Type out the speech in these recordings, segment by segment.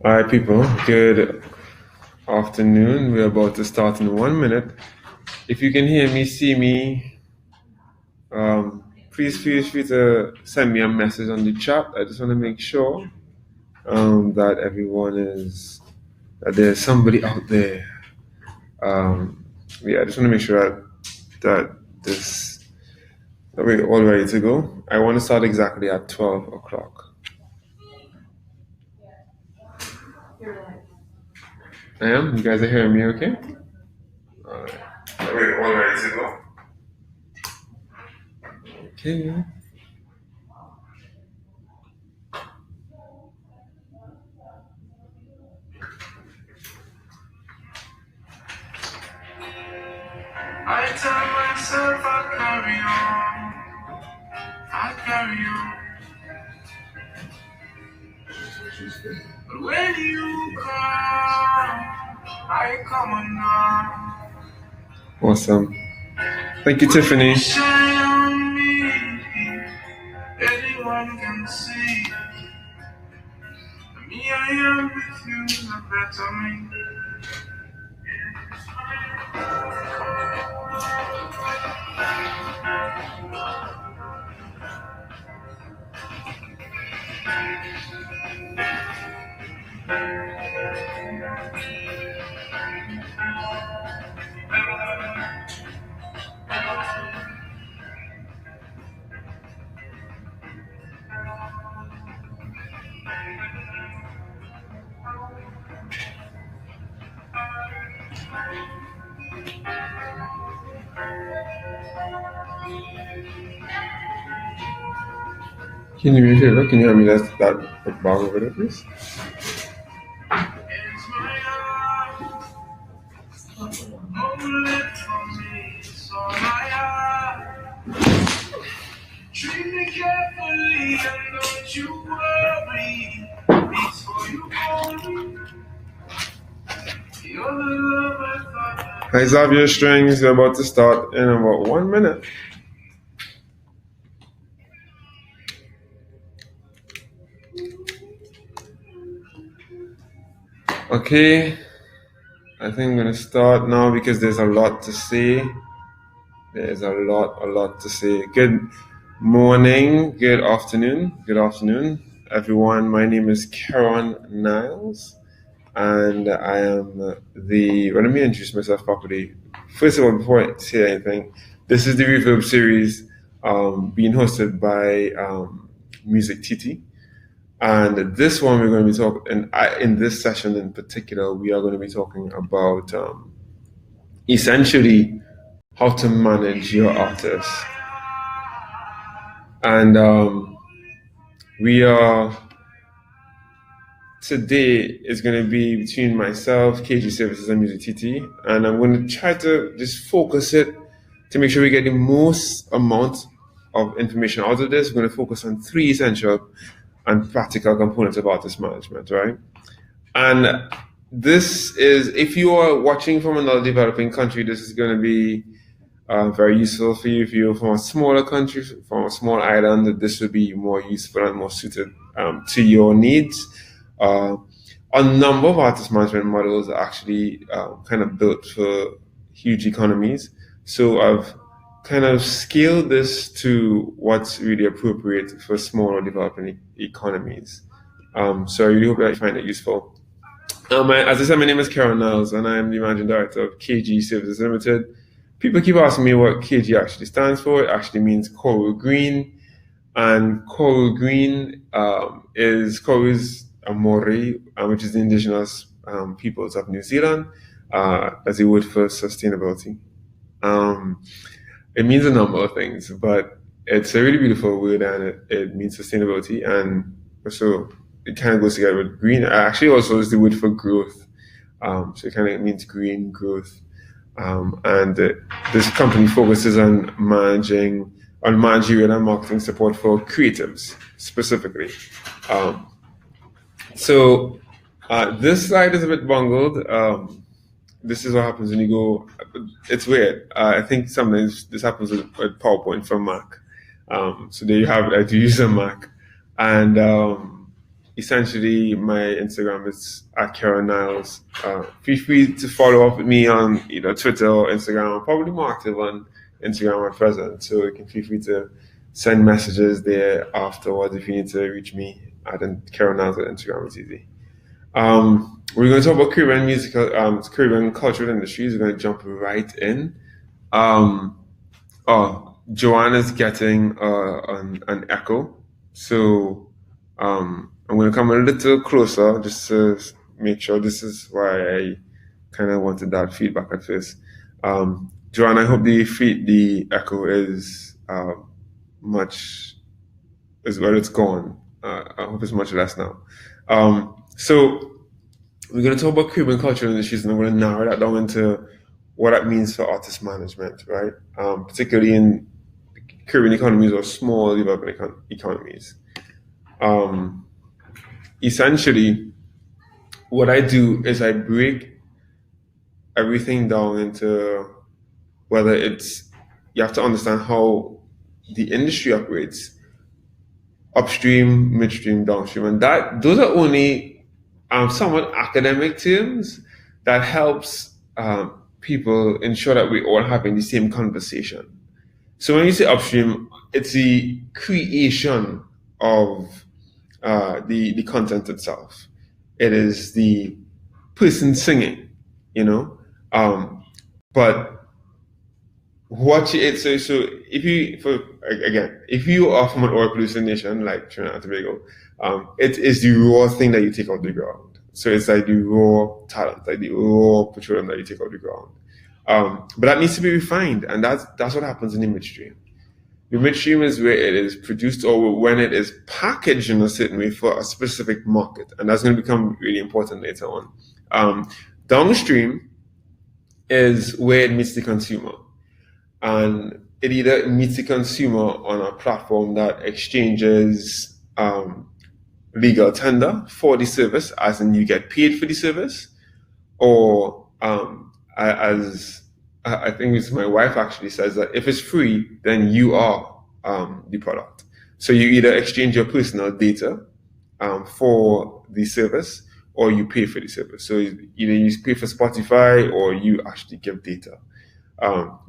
All right, people, good afternoon. We're about to start in 1 minute. If you can hear me, see me, please feel free to send me a message on the chat. I just want to make sure that that there's somebody out there. I just want to make sure that we're all ready to go. I want to start exactly at 12 o'clock. I am? You guys are hearing me okay? All right. We're all ready to go. Okay. I tell myself I carry on. But when you come, I come on now. Awesome. Thank you, Tiffany. Shine on me, anyone can see. Me, I am with you, the better me. Can you do me a favor? Can you help me that bar over there, please? Treat me carefully and don't you worry. Before you call me, you're the love I thought. Hi, Xavier Strings. We're about to start in about 1 minute. Okay, I think I'm gonna start now because there's a lot to say. There's a lot to say. Good morning, good afternoon, everyone. My name is Karen Niles, and I am let me introduce myself properly. First of all, before I say anything, this is the Reverb series being hosted by MusicTT. And this one we're going to be talking, in this session in particular, we are going to be talking about essentially how to manage your artists. And today is going to be between myself, KG Services, and MusicTT. And I'm going to try to just focus it to make sure we get the most amount of information out of this. We're going to focus on 3 essential and practical components of artist management, right? And this is, if you are watching from another developing country, this is going to be very useful for you. If you're from a smaller country, from a small island, this will be more useful and more suited to your needs. A number of artist management models are actually kind of built for huge economies. So I've kind of scaled this to what's really appropriate for smaller developing economies. So I really hope that you find it useful. As I said, my name is Karen Niles, and I am the managing director of KGC Services Limited. People keep asking me what KG actually stands for. It actually means Coral Green, and Coral Green is a Maori, which is the indigenous peoples of New Zealand, as a word for sustainability. It means a number of things, but it's a really beautiful word, and it means sustainability, and so it kind of goes together with green. Actually, also is the word for growth, so it kind of means green growth. And this company focuses on managerial and marketing support for creatives specifically. So this slide is a bit bungled. This is what happens when you go. It's weird. I think sometimes this happens with PowerPoint from Mac. So there you have it. I do use a Mac, and essentially, my Instagram is at Karen Niles. Feel free to follow up with me on either Twitter or Instagram. I'm probably more active on Instagram at present, so you can feel free to send messages there afterwards if you need to reach me at Karen Niles at Instagram. It's easy. We're going to talk about Caribbean musical, Caribbean cultural industries. We're going to jump right in. Joanna's getting an echo, so I'm going to come a little closer just to make sure. This is why I kind of wanted that feedback at first. Joanna, I hope the echo is much as well. It's gone. I hope it's much less now. So we're going to talk about Caribbean cultural industries, and I'm going to narrow that down into what that means for artist management, right? Particularly in Caribbean economies or small developing economies. Essentially, what I do is I break everything down into whether it's, you have to understand how the industry operates, upstream, midstream, downstream, and those are only somewhat academic terms that helps people ensure that we're all having the same conversation. So when you say upstream, it's the creation of the content itself. It is the person singing, but what so if you are from an oil producing nation like Trinidad and Tobago, it is the raw thing that you take out the ground. So it's like the raw talent, like the raw petroleum that you take out the ground. But that needs to be refined, and that's what happens in the midstream. The midstream is where it is produced or when it is packaged in a certain way for a specific market, and that's going to become really important later on. Downstream is where it meets the consumer, and it either meets the consumer on a platform that exchanges legal tender for the service, as in you get paid for the service, or as I think it's my wife actually says that if it's free, then you are the product. So you either exchange your personal data for the service, or you pay for the service. So either you pay for Spotify or you actually give data.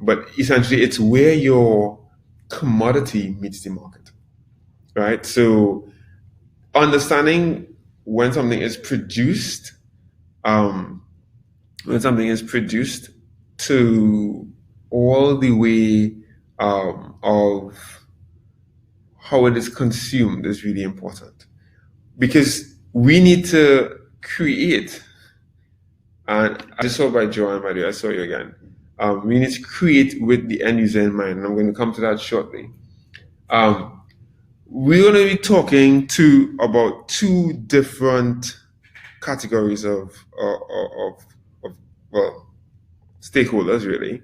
But essentially, it's where your commodity meets the market, right? So understanding when something is produced, to all the way of how it is consumed is really important, because we need to create, and I just saw by Joanne, by the way, I saw you again. We need to create with the end user in mind, and I'm going to come to that shortly. We're going to be talking about two different categories of stakeholders, really.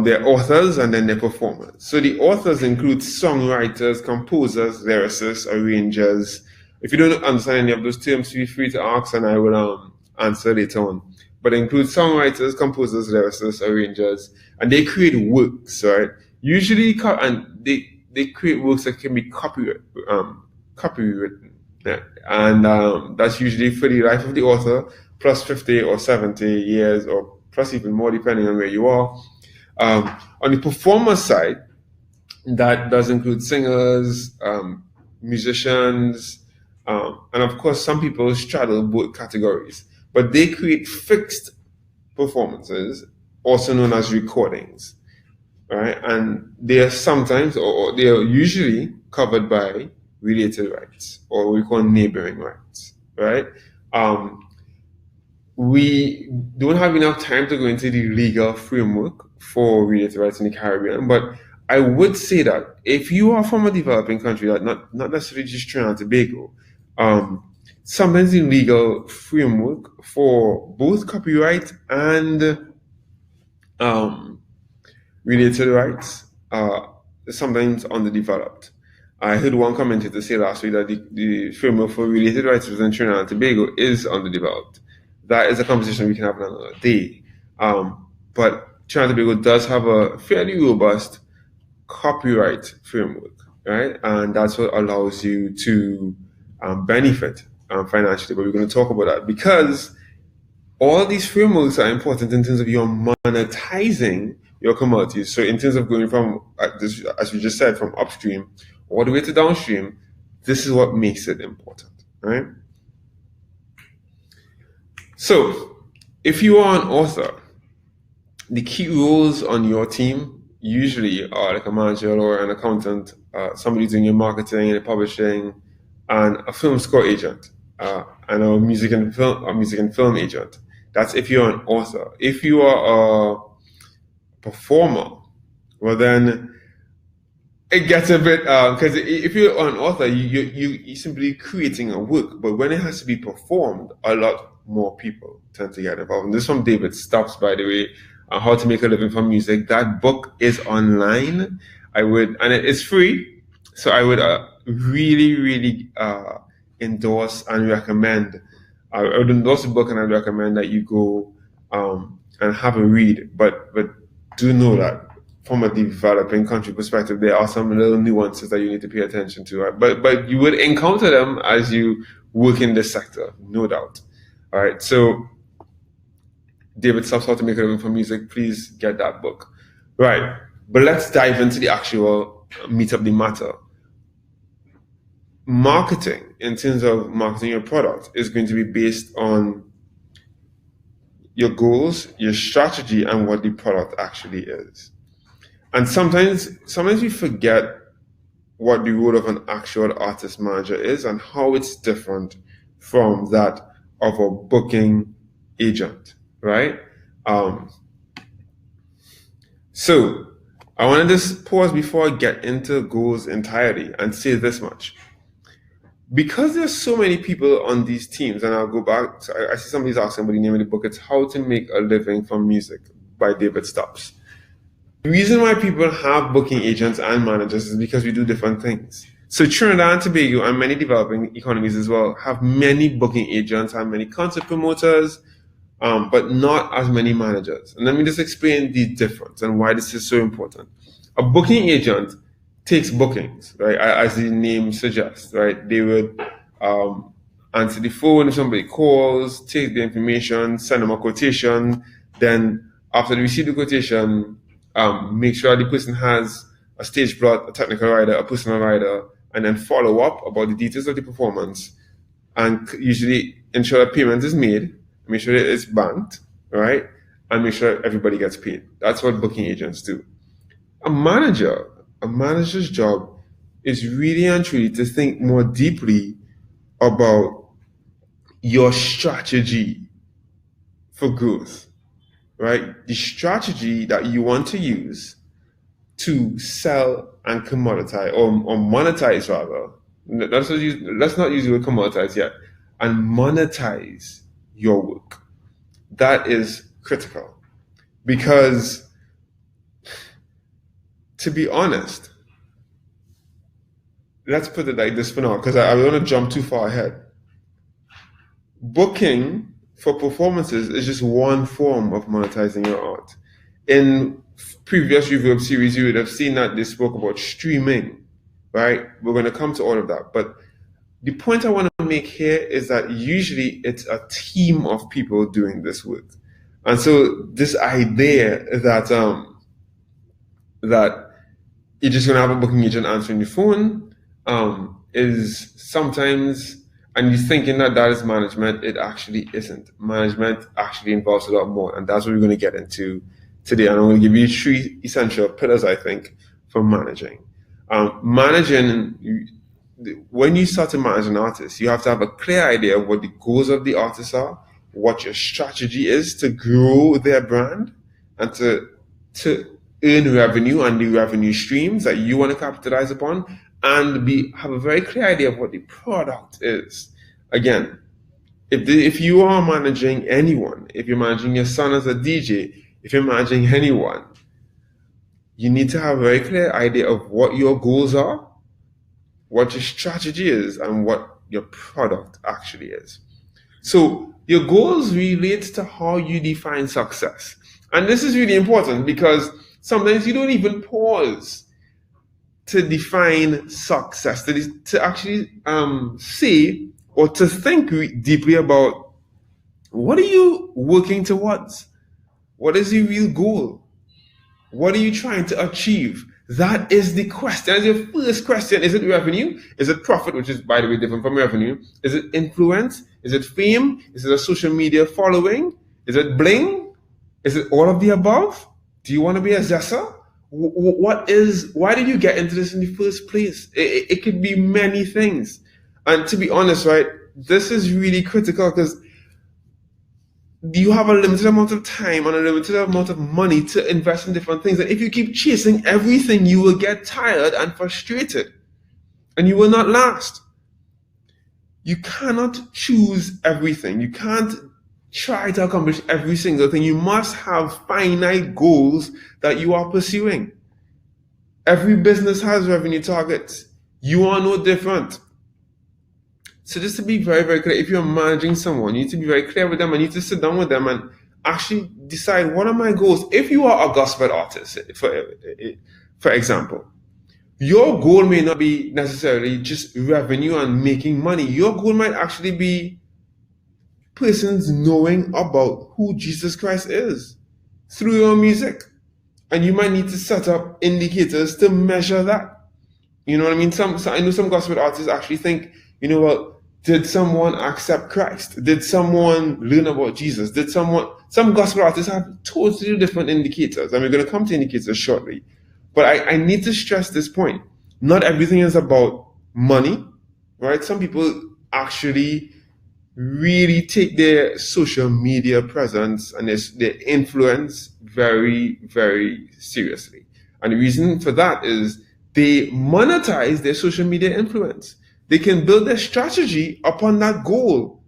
They're authors and then they're performers. So the authors include songwriters, composers, lyricists, arrangers. If you don't understand any of those terms, feel free to ask and I will answer later on. But it includes songwriters, composers, lyricists, arrangers, and they create works, right? Usually, and they create works that can be copywritten, yeah. And that's usually for the life of the author, plus 50 or 70 years, or plus even more, depending on where you are. On the performer side, that does include singers, musicians, and of course, some people straddle both categories. But they create fixed performances, also known as recordings, right? And they are sometimes, or they are usually covered by related rights, or what we call neighboring rights, right? We don't have enough time to go into the legal framework for related rights in the Caribbean, but I would say that if you are from a developing country, that not necessarily just Trinidad and Tobago, sometimes the legal framework for both copyright and related rights is sometimes underdeveloped. I heard one commentator say last week that the framework for related rights within Trinidad and Tobago is underdeveloped. That is a conversation we can have another day. But Trinidad and Tobago does have a fairly robust copyright framework, right? And that's what allows you to benefit financially. But we're going to talk about that because all these frameworks are important in terms of your monetizing your commodities. So in terms of going from, as we just said, from upstream all the way to downstream, this is what makes it important, right? So if you are an author, the key roles on your team usually are like a manager or an accountant, somebody doing your marketing and publishing, and a film score agent, and a music and film agent. That's if you're an author. If you are a performer, well then it gets a bit because if you're an author, you're simply creating a work, but when it has to be performed, a lot more people tend to get involved. And this is from David Stubbs, by the way, How to Make a Living from Music. That book is online. And it is free, so I would really endorse and recommend. I would endorse the book, and I recommend that you go and have a read. But do know that from a developing country perspective, there are some little nuances that you need to pay attention to. Right? But you would encounter them as you work in this sector, no doubt. All right, so David Stubbs, How to Make a Living from Music, please get that book. Right, but let's dive into the actual meat of the matter. Marketing, in terms of marketing your product, is going to be based on your goals, your strategy, and what the product actually is. And sometimes we forget what the role of an actual artist manager is and how it's different from that of a booking agent, right? So I want to just pause before I get into goals entirely and say this much. Because there's so many people on these teams, and I'll go back, so I see somebody's asking about the name of the book. It's How to Make a Living from Music by David Stubbs. The reason why people have booking agents and managers is because we do different things. So Trinidad and Tobago and many developing economies as well have many booking agents and many concert promoters, but not as many managers. And let me just explain the difference and why this is so important. A booking agent takes bookings, right? As the name suggests, right? They would answer the phone if somebody calls, take the information, send them a quotation. Then after they receive the quotation, make sure the person has a stage plot, a technical rider, a personal rider, and then follow up about the details of the performance, and usually ensure that payment is made, make sure that it's banked, right? And make sure everybody gets paid. That's what booking agents do. A manager's job is really and truly to think more deeply about your strategy for growth, right? The strategy that you want to use to sell and commoditize, or monetize rather. Let's not use the word commoditize yet, and monetize your work. That is critical, because to be honest, let's put it like this for now, because I don't want to jump too far ahead. Booking for performances is just one form of monetizing your art. In previous RVRB series, you would have seen that they spoke about streaming, right? We're going to come to all of that. But the point I want to make here is that usually it's a team of people doing this work. And so this idea that that you're just going to have a booking agent answering the phone is sometimes, and you're thinking that is management. It actually isn't. Management actually involves a lot more, and that's what we're going to get into today. And I'm going to give you 3 essential pillars, I think, for managing. Managing, when you start to manage an artist, you have to have a clear idea of what the goals of the artist are, what your strategy is to grow their brand, and to earn revenue and the revenue streams that you want to capitalize upon, and have a very clear idea of what the product is. Again, if you are managing anyone, if you're managing your son as a DJ, if you're managing anyone, you need to have a very clear idea of what your goals are, what your strategy is, and what your product actually is. So your goals relate to how you define success. And this is really important because sometimes you don't even pause to define success, to actually say or to think deeply about what are you working towards? What is your real goal? What are you trying to achieve? That is the question. That's your first question. Is it revenue? Is it profit, which is, by the way, different from revenue? Is it influence? Is it fame? Is it a social media following? Is it bling? Is it all of the above? Do you want to be a Zessa? Why did you get into this in the first place? It could be many things. And to be honest, right, this is really critical because you have a limited amount of time and a limited amount of money to invest in different things. And if you keep chasing everything, you will get tired and frustrated and you will not last. You cannot choose everything. You can't try to accomplish every single thing. You must have finite goals that you are pursuing. Every business has revenue targets. You are no different. So just to be very, very clear, if you're managing someone, you need to be very clear with them. I need to sit down with them and actually decide, what are my goals? If you are a gospel artist, for example, your goal may not be necessarily just revenue and making money. Your goal might actually be persons knowing about who Jesus Christ is through your music. And you might need to set up indicators to measure that. You know what I mean? I know some gospel artists actually think, you know what, did someone accept Christ? Did someone learn about Jesus? Some gospel artists have totally different indicators. And we're going to come to indicators shortly. But I need to stress this point. Not everything is about money, right? Some people actually really take their social media presence and their influence very, very seriously. And the reason for that is they monetize their social media influence. They can build their strategy upon that goal.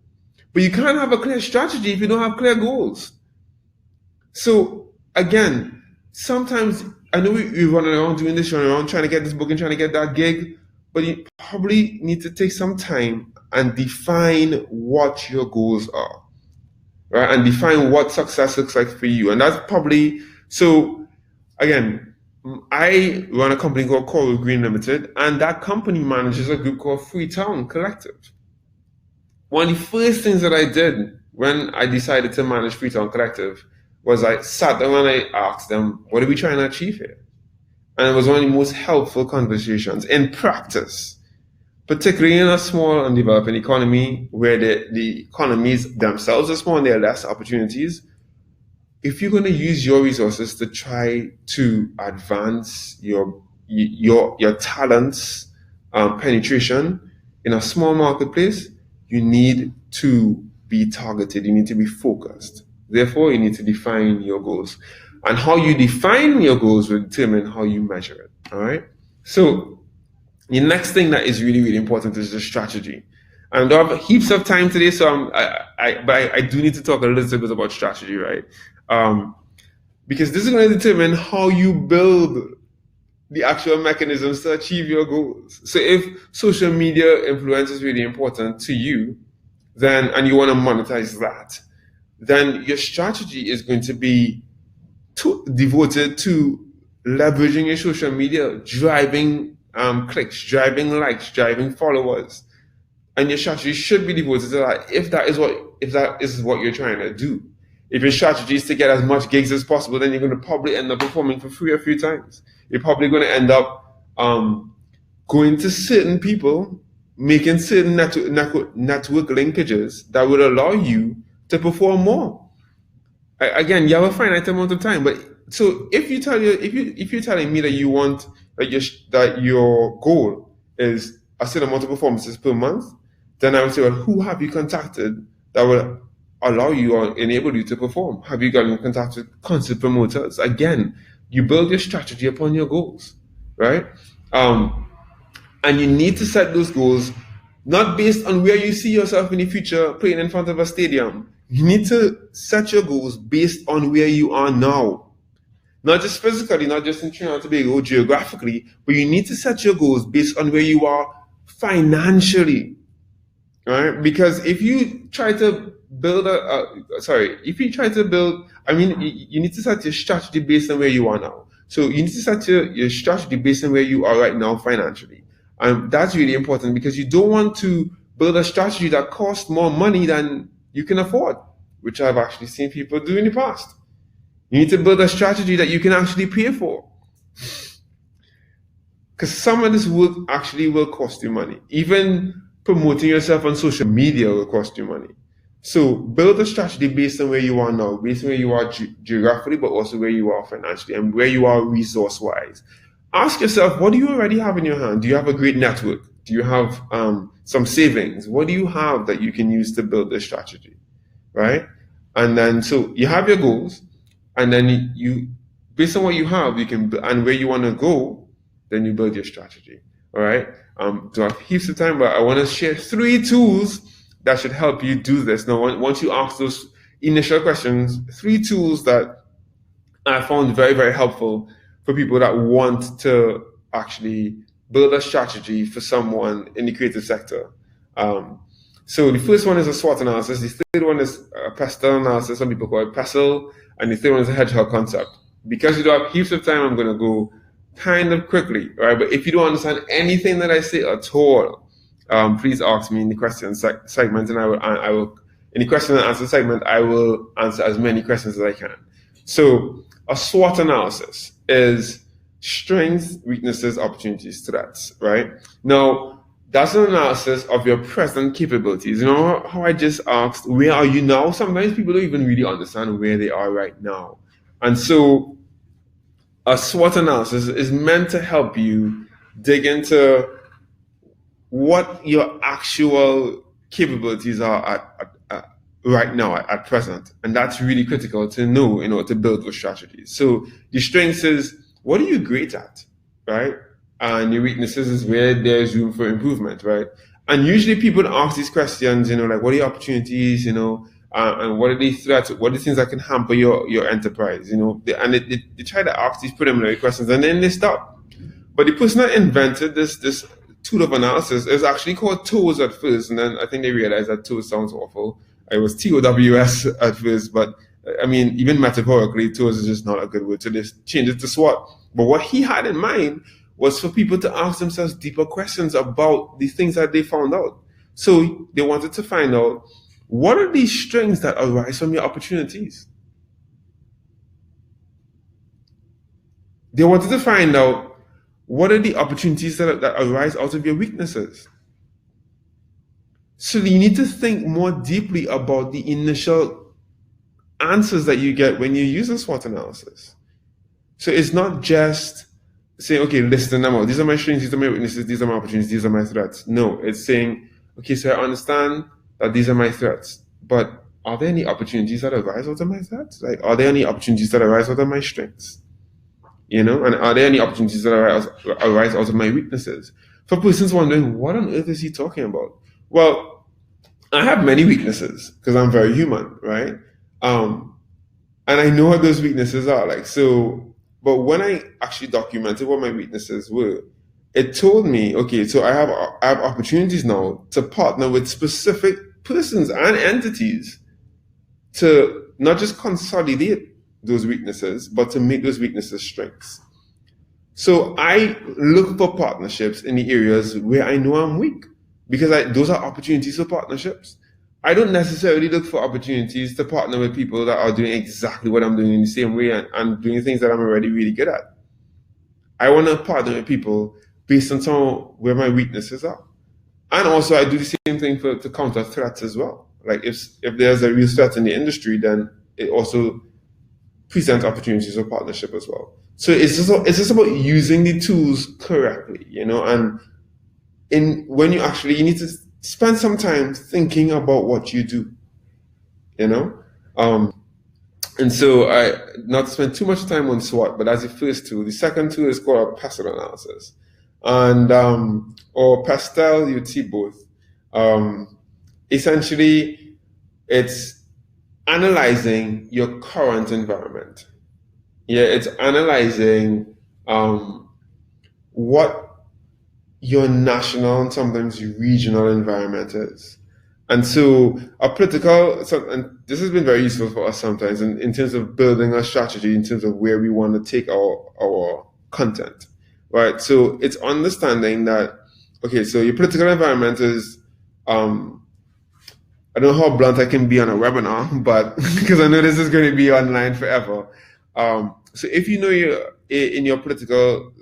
But you can't have a clear strategy if you don't have clear goals. So again, sometimes I know we run around doing this, run around trying to get this book and trying to get that gig, but you probably need to take some time and define what your goals are, right? And define what success looks like for you. And that's probably, so again, I run a company called Coral Green Limited, and that company manages a group called Freetown Collective. One of the first things that I did when I decided to manage Freetown Collective was I sat down and I asked them, what are we trying to achieve here? And it was one of the most helpful conversations in practice, particularly in a small and developing economy where the economies themselves are small and there are less opportunities. If you're going to use your resources to try to advance your talents penetration in a small marketplace, you need to be targeted. You need to be focused. Therefore, you need to define your goals. And how you define your goals will determine how you measure it. All right. So the next thing that is really, really important is the strategy. And I don't have heaps of time today, so I do need to talk a little bit about strategy, right? Because this is going to determine how you build the actual mechanisms to achieve your goals. So if social media influence is really important to you, then, and you want to monetize that, then your strategy is going to be devoted to leveraging your social media, driving clicks, driving likes, driving followers. And your strategy should be devoted to that if that is what you're trying to do. If your strategy is to get as much gigs as possible, then you're going to probably end up performing for free a few times. You're probably going to end up going to certain people, making certain network linkages that will allow you to perform more. Again, you have a finite amount of time, but so if you're telling me that you want that your goal is a certain amount of performances per month, then I would say, well, who have you contacted that will allow you or enable you to perform? Have you gotten in contact with concert promoters? Again, you build your strategy upon your goals, right? And you need to set those goals not based on where you see yourself in the future playing in front of a stadium. You need to set your goals based on where you are now. Not just physically, not just in Trinidad and Tobago geographically, but you need to set your goals based on where you are financially, right? Because if you try to build you need to set your strategy based on where you are now. So you need to set your strategy based on where you are right now financially. And that's really important because you don't want to build a strategy that costs more money than you can afford, which I've actually seen people do in the past. You need to build a strategy that you can actually pay for. Because some of this work actually will cost you money. Even promoting yourself on social media will cost you money. So build a strategy based on where you are now, based on where you are geographically, but also where you are financially and where you are resource-wise. Ask yourself, what do you already have in your hand? Do you have a great network? Do you have some savings? What do you have that you can use to build this strategy, right? And then, so you have your goals, and then you based on what you have, you can, and where you want to go, then you build your strategy. All right. Do I have heaps of time, but I want to share 3 tools that should help you do this. Now, once you ask those initial questions, 3 tools that I found very, very helpful for people that want to actually build a strategy for someone in the creative sector. So the first one is a SWOT analysis. The third one is a pestle analysis. Some people call it pestle. And the third one is a Hedgehog Concept. Because you don't have heaps of time, I'm going to go kind of quickly, right? But if you don't understand anything that I say at all, please ask me in the question segment, and I will in the question and answer segment, I will answer as many questions as I can. So a SWOT analysis is strengths, weaknesses, opportunities, threats, right? Now, that's an analysis of your present capabilities. You know how I just asked, where are you now? Sometimes people don't even really understand where they are right now. And so a SWOT analysis is meant to help you dig into what your actual capabilities are right now, at present. And that's really critical to know in order to build those strategies. So the strengths is, what are you great at, right? And your weaknesses is where there's room for improvement, right? And usually people ask these questions, like, what are your opportunities, and what are the threats? What are the things that can hamper your enterprise, and they try to ask these preliminary questions and then they stop. But the person that invented this tool of analysis is actually called TOWS at first, and then I think they realized that TOWS sounds awful. It was TOWS at first, but I mean, even metaphorically, TOWS is just not a good word, so they changed it to SWOT. But what he had in mind was for people to ask themselves deeper questions about the things that they found out. So they wanted to find out, what are these strengths that arise from your opportunities? They wanted to find out, what are the opportunities that arise out of your weaknesses? So you need to think more deeply about the initial answers that you get when you use a SWOT analysis. So it's not just saying, okay, listen them out. These are my strengths, these are my weaknesses, these are my opportunities, these are my threats. No, it's saying, okay, so I understand that these are my threats, but are there any opportunities that arise out of my threats? Like, are there any opportunities that arise out of my strengths? And are there any opportunities that arise out of my weaknesses? For persons wondering, what on earth is he talking about? Well, I have many weaknesses because I'm very human, right? And I know what those weaknesses are. But when I actually documented what my weaknesses were, it told me, okay, so I have opportunities now to partner with specific persons and entities to not just consolidate those weaknesses, but to make those weaknesses strengths. So I look for partnerships in the areas where I know I'm weak, because those are opportunities for partnerships. I don't necessarily look for opportunities to partner with people that are doing exactly what I'm doing in the same way and doing things that I'm already really good at. I want to partner with people based on where my weaknesses are. And also I do the same thing to counter threats as well. Like if there's a real threat in the industry, then it also presents opportunities for partnership as well. So it's just about using the tools correctly, and when you need to spend some time thinking about what you do, and so I not to spend too much time on SWOT, but that's the first tool. The second tool is called a pestle analysis, and or pastel, you'd see both. Essentially, it's analyzing your current environment. Yeah, it's analyzing what your national and sometimes regional environment is, And so and this has been very useful for us sometimes in terms of building a strategy, in terms of where we want to take our content, right? So it's understanding that, okay, so your political environment is, I don't know how blunt I can be on a webinar, but because I know this is going to be online forever. So if you know you're in your political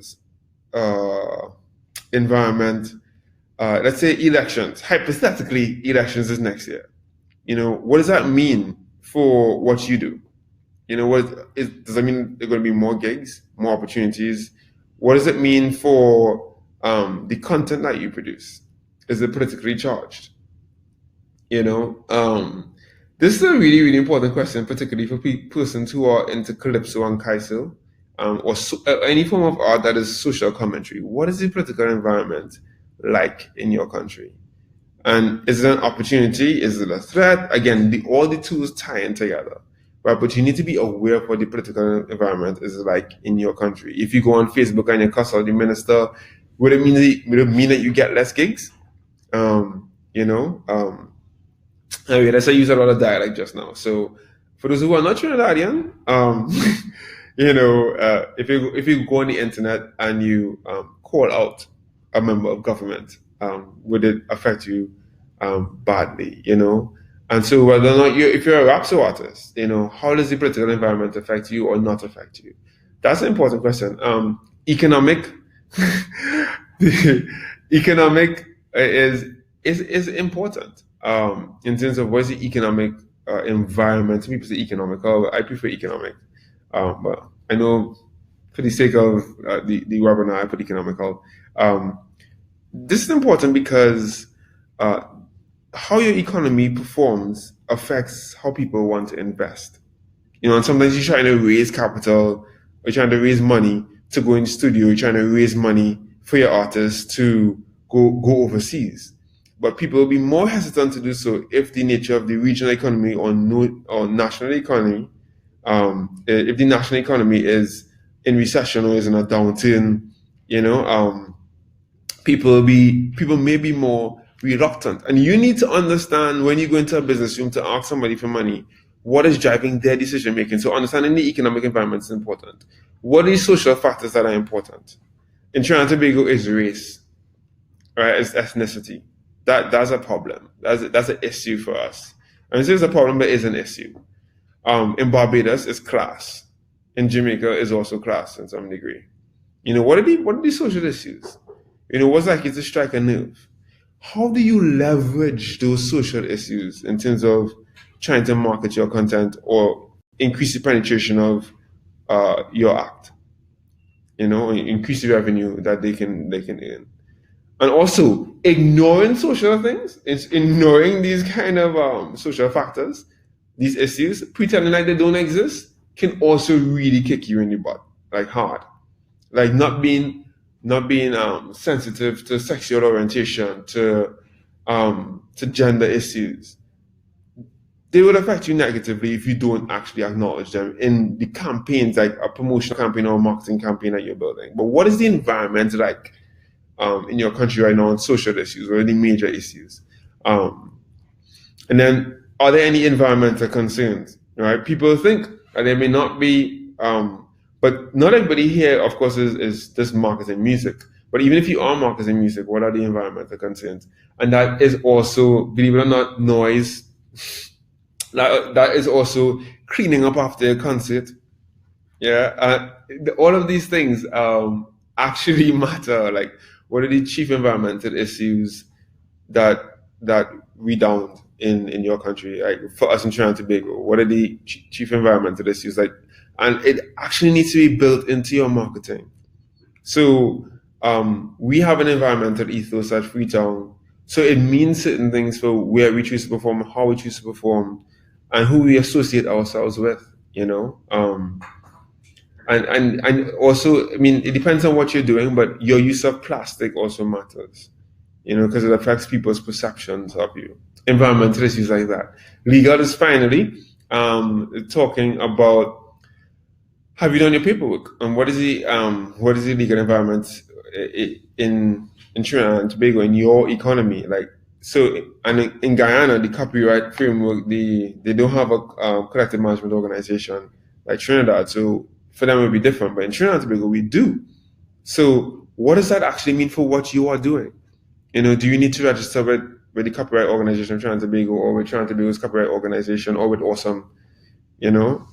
environment, let's say elections, hypothetically, elections is next year. What does that mean for what you do? Does that mean there are going to be more gigs, more opportunities? What does it mean for the content that you produce? Is it politically charged? This is a really, really important question, particularly for persons who are into calypso and kaiso, or any form of art that is social commentary. What is the political environment like in your country? And is it an opportunity? Is it a threat? Again, all the tools tie in together, right? But you need to be aware of what the political environment is like in your country. If you go on Facebook and you cuss out the minister, would it mean that you get less gigs? Anyway, let's say I use a lot of dialect just now. So for those who are not Trinidadian, if you go on the internet and you call out a member of government, would it affect you badly? And so whether or not if you're a rap show artist, how does the political environment affect you or not affect you? That's an important question. Economic is important in terms of what is the economic environment. Some people say economical. I prefer economic, but I know for the sake of the webinar, I put economical. This is important because how your economy performs affects how people want to invest. And sometimes you're trying to raise capital, or you're trying to raise money to go in the studio, you're trying to raise money for your artists to go overseas. But people will be more hesitant to do so if the nature of the regional economy or national economy, if the national economy is in recession or is in a downturn, people may be more reluctant. And you need to understand when you go into a business room to ask somebody for money, what is driving their decision making. So understanding the economic environment is important. What are the social factors that are important? In Trinidad and Tobago is race, right? It's ethnicity. That's a problem. That's an issue for us. And this is a problem, but it's an issue. In Barbados, it's class. In Jamaica, it's also class in some degree. What are the social issues? What's likely to strike a nerve? How do you leverage those social issues in terms of trying to market your content or increase the penetration of your act? Increase the revenue that they can earn. And also, ignoring social things, ignoring these kind of social factors, these issues, pretending like they don't exist, can also really kick you in the butt, like hard. Like not being sensitive to sexual orientation, to gender issues. They will affect you negatively if you don't actually acknowledge them in the campaigns, like a promotional campaign or a marketing campaign that you're building. But what is the environment like in your country right now on social issues or any major issues? And then, are there any environmental concerns? Right? People think that there may not be, but not everybody here, of course, is just marketing music. But even if you are marketing music, what are the environmental concerns? And that is also, believe it or not, noise. That is also cleaning up after a concert. Yeah, all of these things actually matter. Like, what are the chief environmental issues that redound in your country? Like for us in Trinidad and Tobago, what are the chief environmental issues? Like, and it actually needs to be built into your marketing. So we have an environmental ethos at Freetown. So it means certain things for where we choose to perform, how we choose to perform, and who we associate ourselves with. And also, I mean, it depends on what you're doing, but your use of plastic also matters, because it affects people's perceptions of you. Environmental issues like that. Legal is finally talking about, have you done your paperwork? And what is the legal environment in Trinidad and Tobago, in your economy? Like, So, and in Guyana, the copyright framework, they don't have a collective management organization like Trinidad. So for them, it would be different. But in Trinidad and Tobago, we do. So what does that actually mean for what you are doing? Do you need to register with the copyright organization of Trinidad and Tobago, or with Trinidad and Tobago's copyright organization, or with Awesome, or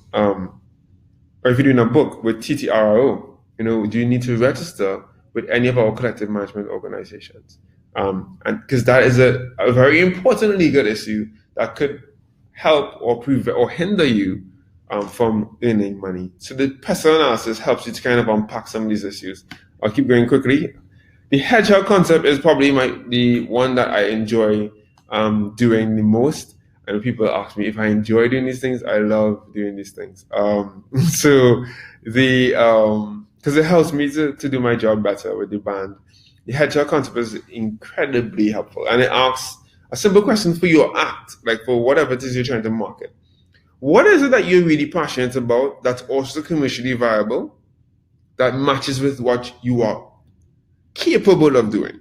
if you're doing a book with TTRO, do you need to register with any of our collective management organizations? And because that is a very important legal issue that could help or prevent or hinder you from earning money. So the personal analysis helps you to kind of unpack some of these issues. I'll keep going quickly. The Hedgehog Concept is probably the one that I enjoy doing the most. And people ask me if I enjoy doing these things. I love doing these things. So because it helps me to do my job better with the band. The Hedgehog Concept is incredibly helpful, and it asks a simple question for your act, like for whatever it is you're trying to market. What is it that you're really passionate about that's also commercially viable, that matches with what you are capable of doing?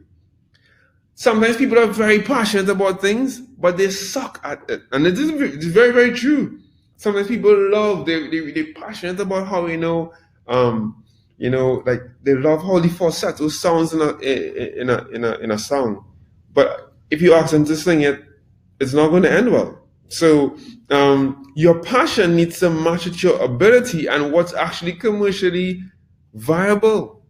Sometimes people are very passionate about things, but they suck at it. And it's very, very true. Sometimes people they're passionate about how, like they love how the falsetto sounds in a song. But if you ask them to sing it, it's not going to end well. So your passion needs to match with your ability and what's actually commercially viable.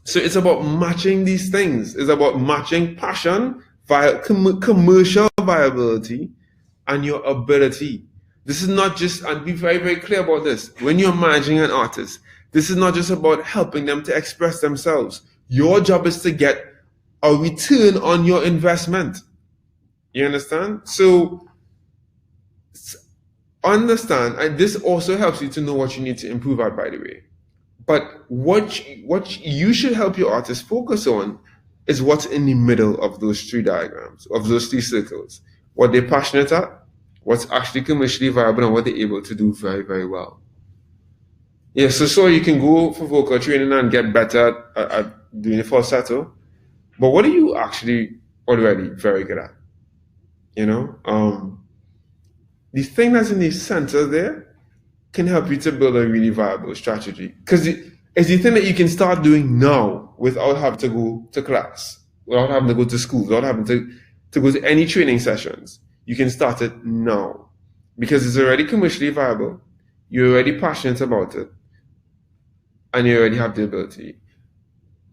So it's about matching these things. It's about matching passion, commercial viability, and your ability. This is not just, and be very, very clear about this, when you're managing an artist, this is not just about helping them to express themselves. Your job is to get a return on your investment. You understand? So understand, and this also helps you to know what you need to improve at, by the way. But what you should help your artist focus on is what's in the middle of those three diagrams, of those three circles. What they're passionate at, what's actually commercially viable, and what they're able to do very, very well. Yeah, so you can go for vocal training and get better at doing a falsetto. But what are you actually already very good at? The thing that's in the center there can help you to build a really viable strategy, because it's the thing that you can start doing now without having to go to class, without having to go to school, without having to go to any training sessions. You can start it now because it's already commercially viable, you're already passionate about it, and you already have the ability.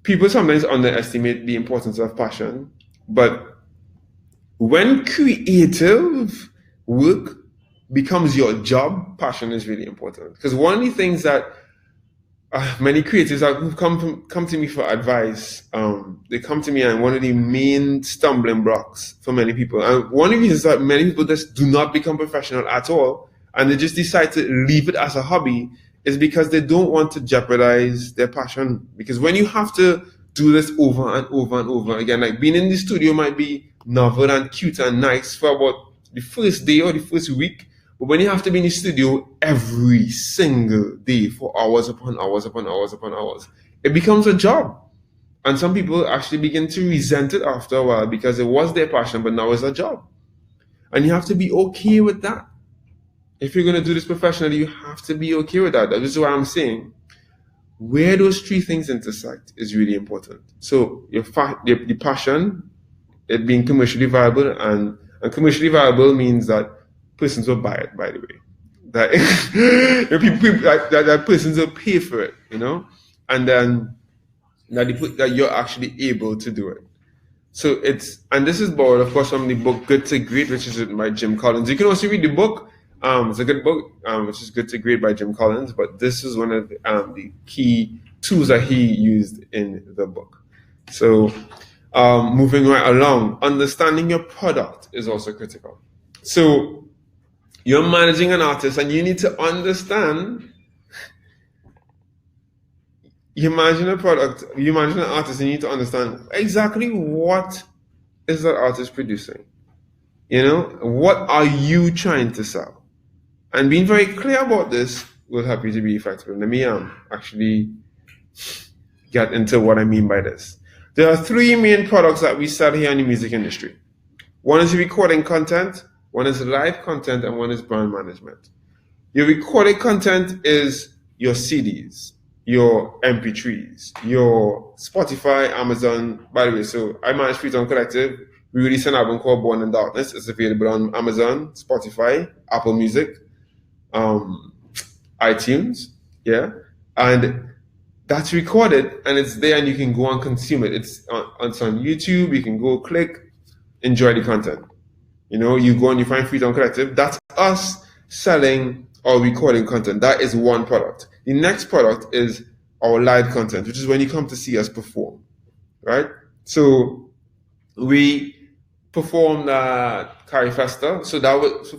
People sometimes underestimate the importance of passion, but when creative work becomes your job, passion is really important. Because one of the things that many creatives who come to me for advice, they come to me, and one of the main stumbling blocks for many people, and one of the reasons that many people just do not become professional at all, and they just decide to leave it as a hobby, is because they don't want to jeopardize their passion. Because when you have to do this over and over and over again, like being in the studio might be novel and cute and nice for about the first day or the first week, but when you have to be in the studio every single day for hours upon hours upon hours upon hours, it becomes a job. And some people actually begin to resent it after a while because it was their passion, but now it's a job. And you have to be okay with that. If you're going to do this professionally, you have to be okay with that. That is why I'm saying where those three things intersect is really important. So the passion, it being commercially viable, and commercially viable means that persons will buy it, by the way. That that persons will pay for it, and then that you're actually able to do it. So and this is borrowed, of course, from the book Good to Great, which is written by Jim Collins. You can also read the book. It's a good book, which is Good to Great by Jim Collins, but this is one of the key tools that he used in the book. So moving right along, understanding your product is also critical. So you're managing an artist, and you need to understand, you manage an artist, and you need to understand exactly what is that artist producing. What are you trying to sell? And being very clear about this will help you to be effective. Let me actually get into what I mean by this. There are three main products that we sell here in the music industry. One is recording content, one is live content, and one is brand management. Your recorded content is your CDs, your MP3s, your Spotify, Amazon. By the way, so I manage Freetown Collective. We released an album called Born in Darkness. It's available on Amazon, Spotify, Apple Music, iTunes, yeah, and that's recorded and it's there and you can go and consume it. It's on YouTube. You can go click, enjoy the content. You know, you go and you find Freetown Collective. That's us selling our recording content. That is one product. The next product is our live content, which is when you come to see us perform, right? So we performed at Carifesta. So that was,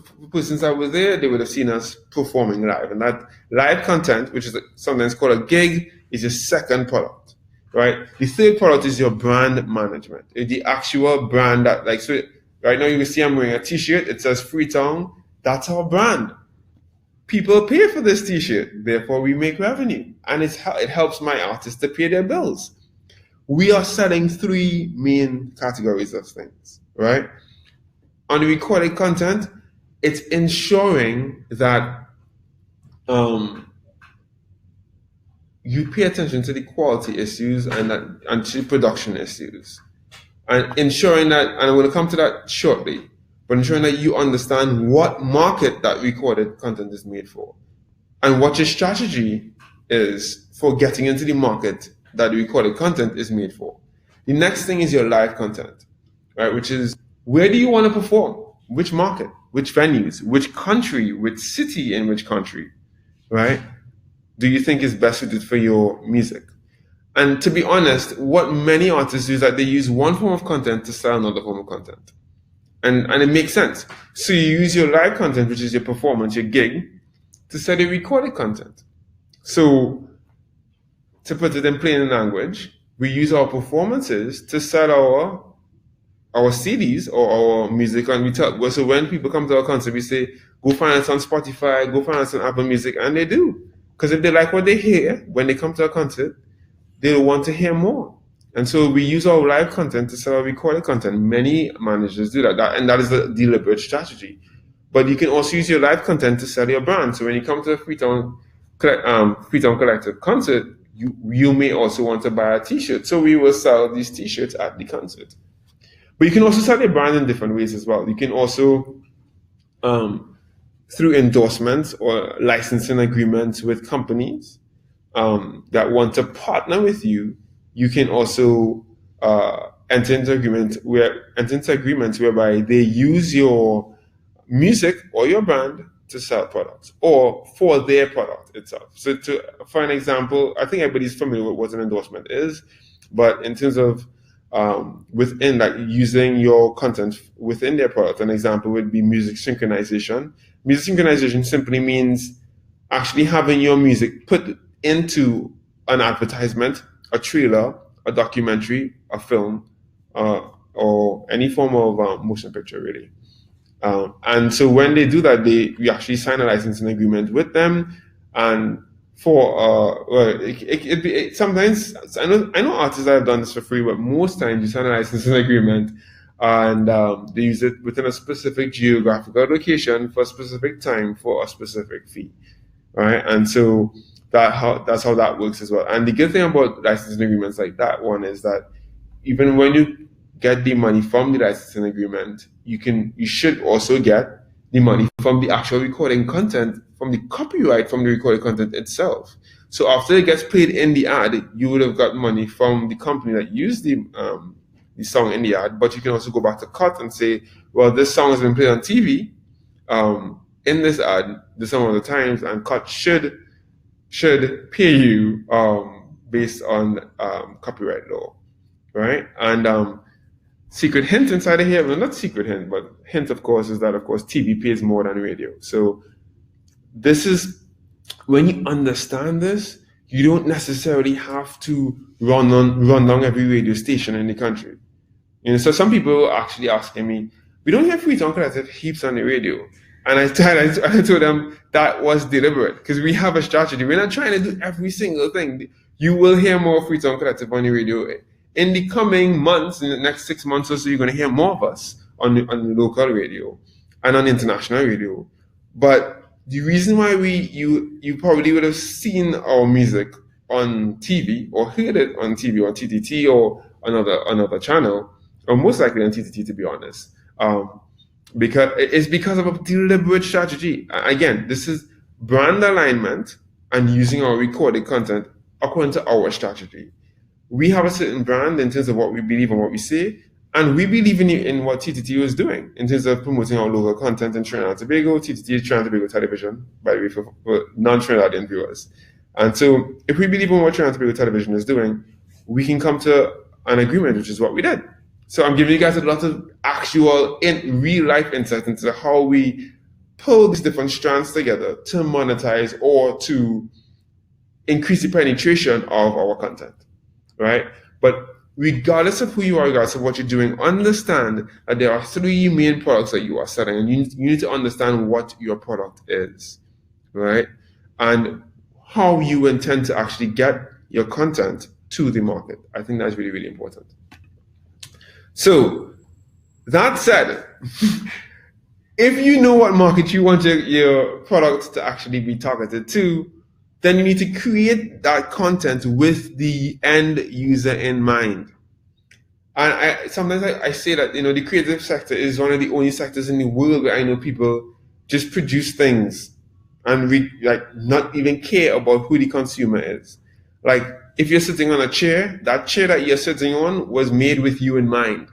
since I was there, they would have seen us performing live. And that live content, which is sometimes called a gig, is your second product, right? The third product is your brand management. The actual brand that, like, so right now you can see I'm wearing a t-shirt. It says Freetown. That's our brand. People pay for this t-shirt. Therefore, we make revenue. And it helps my artists to pay their bills. We are selling three main categories of things, right? On the recorded content, it's ensuring that you pay attention to the quality issues and to the production issues. And ensuring that, and I'm going to come to that shortly, but ensuring that you understand what market that recorded content is made for and what your strategy is for getting into the market that the recorded content is made for. The next thing is your live content, right? Which is, where do you want to perform? Which market? Which venues? Which country? Which city in which country, right? Do you think is best suited for your music? And to be honest, what many artists do is that they use one form of content to sell another form of content. And it makes sense. So you use your live content, which is your performance, your gig, to sell your recorded content. So to put it in plain language, we use our performances to sell our CDs or our music, and we tell. So when people come to our concert, we say, go find us on Spotify, go find us on Apple Music, and they do. Because if they like what they hear when they come to a concert, they'll want to hear more. And so we use our live content to sell our recorded content. Many managers do that, and that is a deliberate strategy. But you can also use your live content to sell your brand. So when you come to a Freetown Collective concert, you may also want to buy a t-shirt. So we will sell these t-shirts at the concert. But you can also sell your brand in different ways as well. You can also, through endorsements or licensing agreements with companies that want to partner with you, you can also enter into agreements whereby they use your music or your brand to sell products or for their product itself. So for an example, I think everybody's familiar with what an endorsement is, but in terms of within, like, using your content within their product, an example would be music synchronization. Music synchronization simply means actually having your music put into an advertisement, a trailer, a documentary, a film, or any form of motion picture, really. And so when they do that, we actually sign a licensing agreement with them. And for sometimes I know artists that have done this for free, but most times you sign a licensing agreement and they use it within a specific geographical location for a specific time for a specific fee, right? And so that's how that works as well. And the good thing about licensing agreements like that one is that even when you get the money from the licensing agreement, you should also get the money from the actual recording content, from the copyright from the recorded content itself. So after it gets played in the ad, you would have got money from the company that used the song in the ad, but you can also go back to cut and say, well, this song has been played on TV in this ad this amount of times, and cut should pay you based on copyright law, right? And secret hint inside of here, well, not secret hint, but hint, of course, is that, of course, TV pays more than radio. So this is, when you understand this, you don't necessarily have to run down every radio station in the country. You know, so some people are actually asking me, we don't hear Freetown Collective heaps on the radio. And I told them that was deliberate, because we have a strategy. We're not trying to do every single thing. You will hear more Freetown Collective on the radio. In the coming months, in the next 6 months or so, you're going to hear more of us on local radio and on international radio. But the reason why you probably would have seen our music on TV or heard it on TV on TTT or another channel, or most likely on TTT, to be honest, because of a deliberate strategy. Again, this is brand alignment and using our recorded content according to our strategy. We have a certain brand in terms of what we believe and what we say, and we believe in what TTT was doing in terms of promoting our local content in Trinidad and Tobago. TTT is Trinidad and Tobago Television, by the way, for non-Trinidadian viewers. And so if we believe in what Trinidad and Tobago Television is doing, we can come to an agreement, which is what we did. So I'm giving you guys a lot of actual, in real life insight into how we pull these different strands together to monetize or to increase the penetration of our content, right? But regardless of who you are, regardless of what you're doing, understand that there are 3 main products that you are selling, and you need to understand what your product is, right? And how you intend to actually get your content to the market. I think that's really, really important. So that said, if you know what market you want your product to actually be targeted to, then you need to create that content with the end user in mind. And sometimes I say that, the creative sector is one of the only sectors in the world where I know people just produce things and not even care about who the consumer is. Like, if you're sitting on a chair, that chair that you're sitting on was made with you in mind.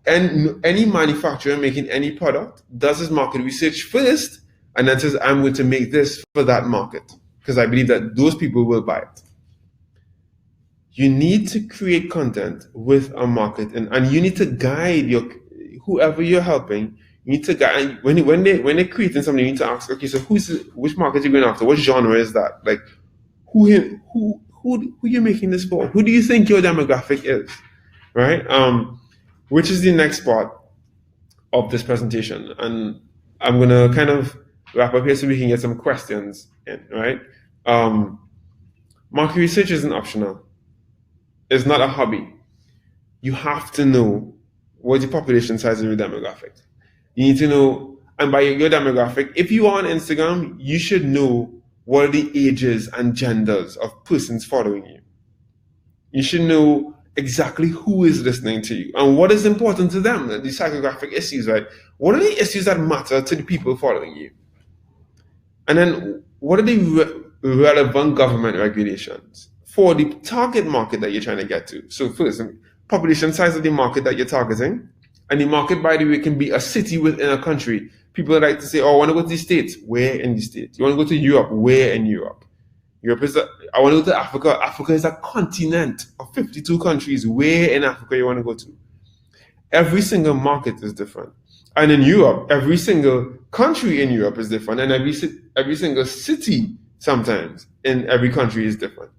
And any manufacturer making any product does his market research first and then says, I'm going to make this for that market because I believe that those people will buy it. You need to create content with a market, and you need to guide whoever you're helping. You need to guide when they're creating something. You need to ask, okay, so which market you're going after? What genre is that? Like, who you're making this for? Who do you think your demographic is, right? Which is the next part of this presentation, and I'm gonna kind of wrap up here so we can get some questions in, right? Market research isn't optional. It's not a hobby. You have to know what the population size of your demographic. You need to know, and by your demographic, if you are on Instagram, you should know what are the ages and genders of persons following you. You should know exactly who is listening to you and what is important to them, the psychographic issues, right? What are the issues that matter to the people following you? And then what are the relevant government regulations for the target market that you're trying to get to? So first, population size of the market that you're targeting. And the market, by the way, can be a city within a country. People like to say, oh, I want to go to the States. Where in the States? You want to go to Europe? Where in Europe? I want to go to Africa. Africa is a continent of 52 countries. Where in Africa you want to go to? Every single market is different. And in Europe, every single country in Europe is different. And every single city sometimes in every country is different.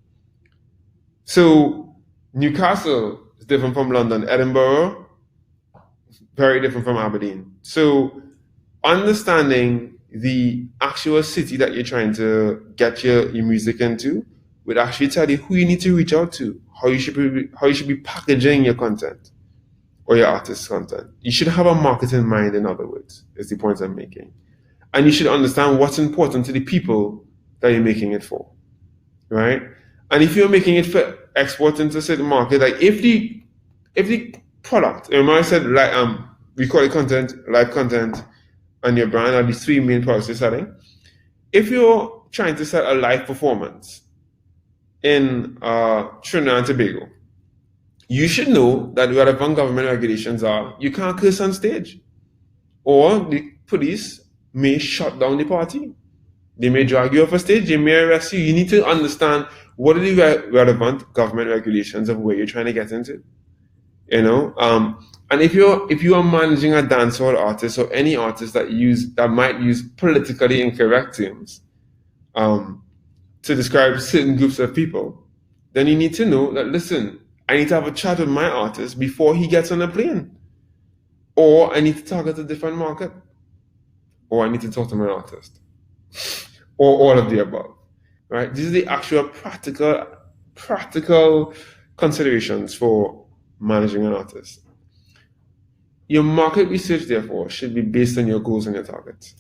So Newcastle is different from London. Edinburgh, very different from Aberdeen. So understanding the actual city that you're trying to get your music into would actually tell you who you need to reach out to, how you should be packaging your content or your artist's content. You should have a market in mind, in other words, is the point I'm making. And you should understand what's important to the people that you're making it for, right? And if you're making it for export into a certain market, like if the product, remember I said recorded content, live content, and your brand are the 3 main products you're selling. If you're trying to sell a live performance in Trinidad and Tobago, you should know that relevant government regulations are you can't curse on stage, or the police may shut down the party. They may drag you off a stage, they may arrest you. You need to understand what are the relevant government regulations of where you're trying to get into. And if you are managing a dancehall artist or any artist that might use politically incorrect terms to describe certain groups of people, then you need to know that, listen, I need to have a chat with my artist before he gets on a plane, or I need to target a different market, or I need to talk to my artist, or all of the above. Right? These are the actual practical considerations for managing an artist. Your market research, therefore, should be based on your goals and your targets.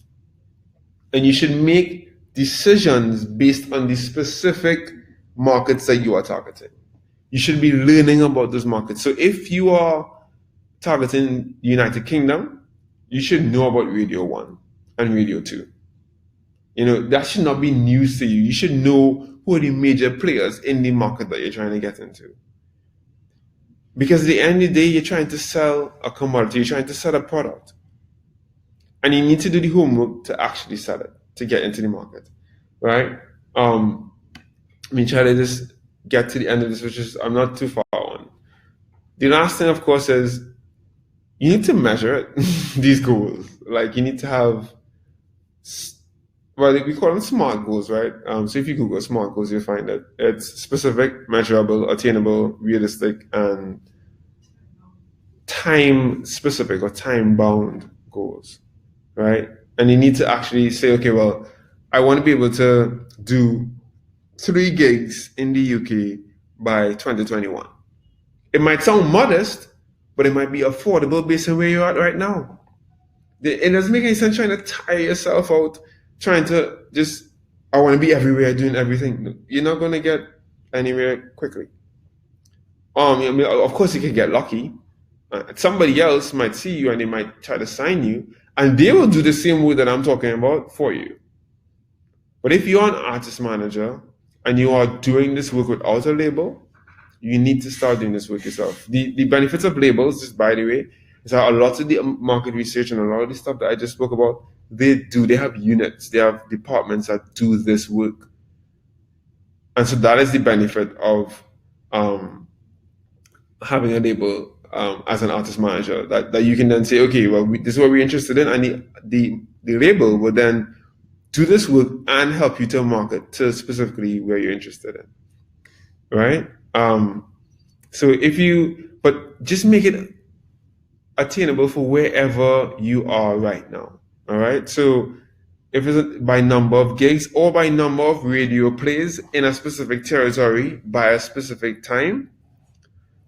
And you should make decisions based on the specific markets that you are targeting. You should be learning about those markets. So if you are targeting the United Kingdom, you should know about Radio 1 and Radio 2. That should not be news to you. You should know who are the major players in the market that you're trying to get into. Because at the end of the day, you're trying to sell a commodity, you're trying to sell a product. And you need to do the homework to actually sell it, to get into the market, right? Try to just get to the end of this, which is, I'm not too far on. The last thing, of course, is you need to measure these goals. Like, you need to have, we call them SMART goals, right? So if you Google SMART goals, you'll find that it's specific, measurable, attainable, realistic, and time-specific or time-bound goals, right? And you need to actually say, okay, well, I want to be able to do 3 gigs in the UK by 2021. It might sound modest, but it might be affordable based on where you're at right now. It doesn't make any sense trying to tire yourself out, trying to just, I want to be everywhere doing everything. You're not going to get anywhere quickly. Of course, you can get lucky. Somebody else might see you and they might try to sign you, and they will do the same work that I'm talking about for you. But if you're an artist manager and you are doing this work without a label, you need to start doing this work yourself. The benefits of labels, just by the way, is that a lot of the market research and a lot of the stuff that I just spoke about, they have units, they have departments that do this work. And so that is the benefit of having a label as an artist manager, that you can then say, okay, well, this is what we're interested in, and the label will then do this work and help you to market to specifically where you're interested in, right? But just make it attainable for wherever you are right now, all right? So if it's by number of gigs or by number of radio plays in a specific territory by a specific time.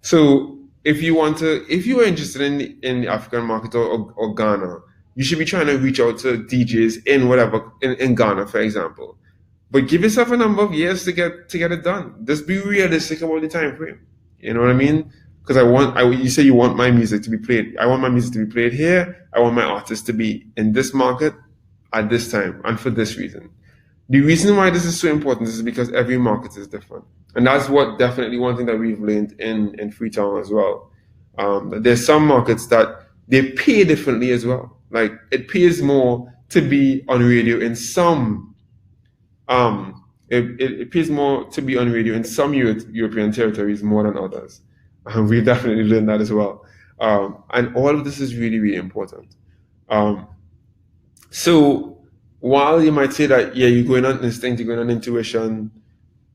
So if you are interested in the African market or Ghana, you should be trying to reach out to DJs in Ghana, for example. But give yourself a number of years to get it done. Just be realistic about the time frame. You know what I mean? Because you say you want my music to be played. I want my music to be played here. I want my artist to be in this market at this time and for this reason. The reason why this is so important is because every market is different. And that's definitely one thing that we've learned in Freetown as well. There's some markets that they pay differently as well. Like, it pays more to be on radio in some it pays more to be on radio in some European territories more than others. We've definitely learned that as well. And all of this is really, really important. So while you might say that, yeah, you're going on instinct, you're going on intuition,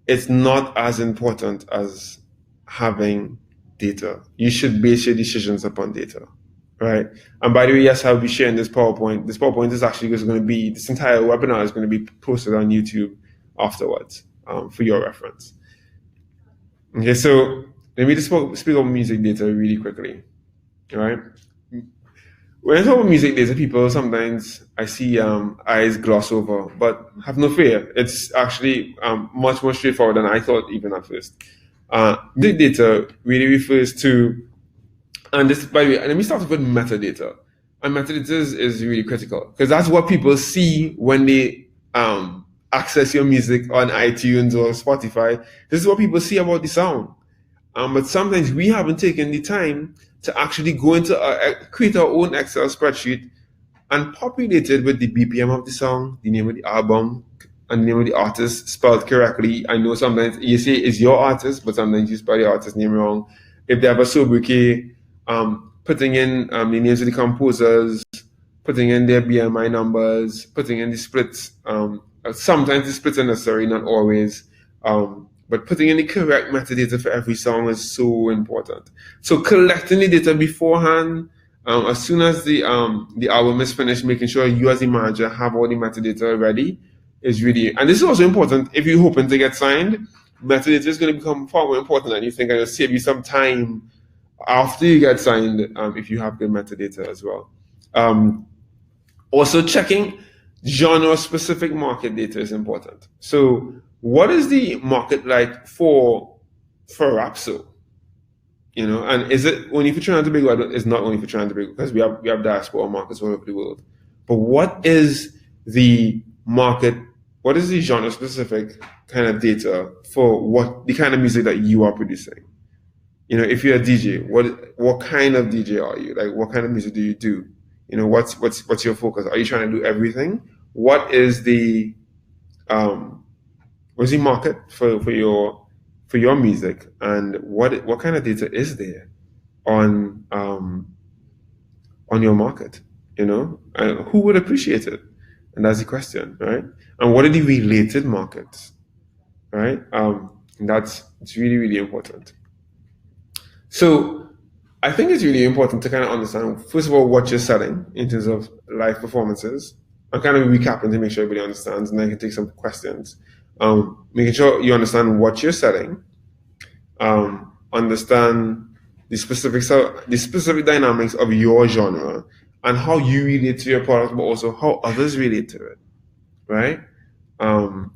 it's not as important as having data. You should base your decisions upon data, right? And by the way, yes, I'll be sharing this PowerPoint. This PowerPoint is actually just going to be, this entire webinar is going to be posted on YouTube afterwards for your reference. Okay, so let me just speak about music data really quickly, all right? When I talk about music data, people sometimes I see eyes gloss over, but have no fear. It's actually much more straightforward than I thought even at first. Music data really refers to, and this, by the way, let me start with metadata. And metadata is really critical because that's what people see when they access your music on iTunes or Spotify. This is what people see about the sound. But sometimes we haven't taken the time to actually go into create our own Excel spreadsheet and populate it with the BPM of the song, the name of the album, and the name of the artist spelled correctly. I know sometimes you say it's your artist, but sometimes you spell the artist name wrong. If they have a sobriquet, putting in the names of the composers, putting in their BMI numbers, putting in the splits. Sometimes the splits are necessary, not always. But putting in the correct metadata for every song is so important. So collecting the data beforehand, as soon as the album is finished, making sure you as the manager have all the metadata ready is really, and this is also important if you're hoping to get signed. Metadata is going to become far more important than you think, and it'll save you some time after you get signed, if you have good metadata as well. Also checking genre-specific market data is important. So what is the market like for Rapso? And is it only for Trinidad and Tobago? It's not only for Trinidad and Tobago, because we have diaspora markets all over the world. But what is the market? What is the genre-specific kind of data for what the kind of music that you are producing? If you're a DJ, what kind of DJ are you? Like, what kind of music do you do? What's your focus? Are you trying to do everything? What is the market for your music, and what kind of data is there on your market? Who would appreciate it? And that's the question, right? And what are the related markets, right? It's really, really important. So I think it's really important to kind of understand, first of all, what you're selling in terms of live performances. I'm kind of recapping to make sure everybody understands, and then I can take some questions. Making sure you understand what you're selling, understand the specific dynamics of your genre, and how you relate to your product, but also how others relate to it, right? And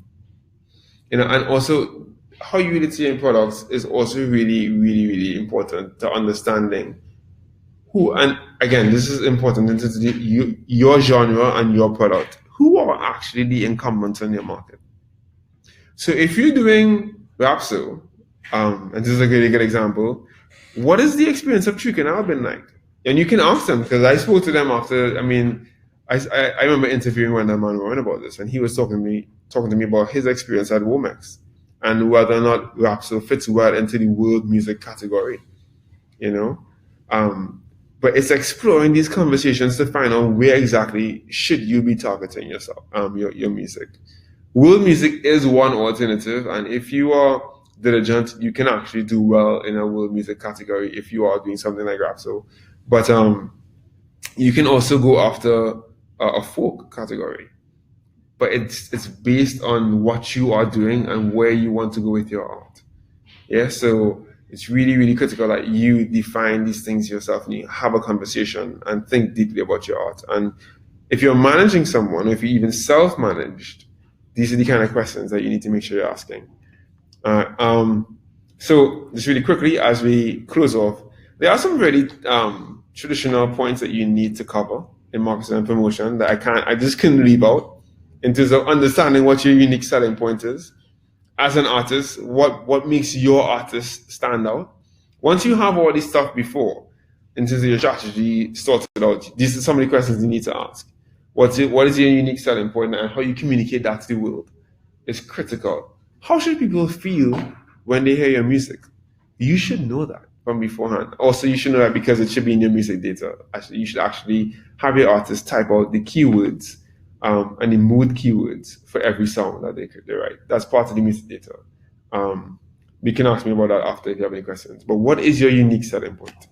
also how you relate to your products is also really, really, really important to understanding who. And again, this is important in terms of your genre and your product. Who are actually the incumbents in your market? So if you're doing Rapso, and this is a really good example, what is the experience of Trick and Albin like? And you can ask them, because I spoke to them after. I remember interviewing one of man Rowan about this, and he was talking to me about his experience at Womex and whether or not Rapso fits well into the world music category. But it's exploring these conversations to find out where exactly should you be targeting yourself, your music. World music is one alternative, and if you are diligent, you can actually do well in a world music category if you are doing something like Rapso. But you can also go after a folk category. But it's based on what you are doing and where you want to go with your art. Yeah, so it's really, really critical that you define these things yourself and you have a conversation and think deeply about your art. And if you're managing someone, or if you're even self-managed, these are the kind of questions that you need to make sure you're asking. So just really quickly, as we close off, there are some really traditional points that you need to cover in marketing and promotion that I just couldn't leave out, in terms of understanding what your unique selling point is. As an artist, what makes your artist stand out? Once you have all this stuff before, in terms of your strategy sorted out, these are some of the questions you need to ask. What is your unique selling point, and how you communicate that to the world is critical. How should people feel when they hear your music? You should know that from beforehand. Also, you should know that because it should be in your music data. You should actually have your artist type out the keywords and the mood keywords for every song that they write. That's part of the music data. You can ask me about that after if you have any questions. But what is your unique selling point?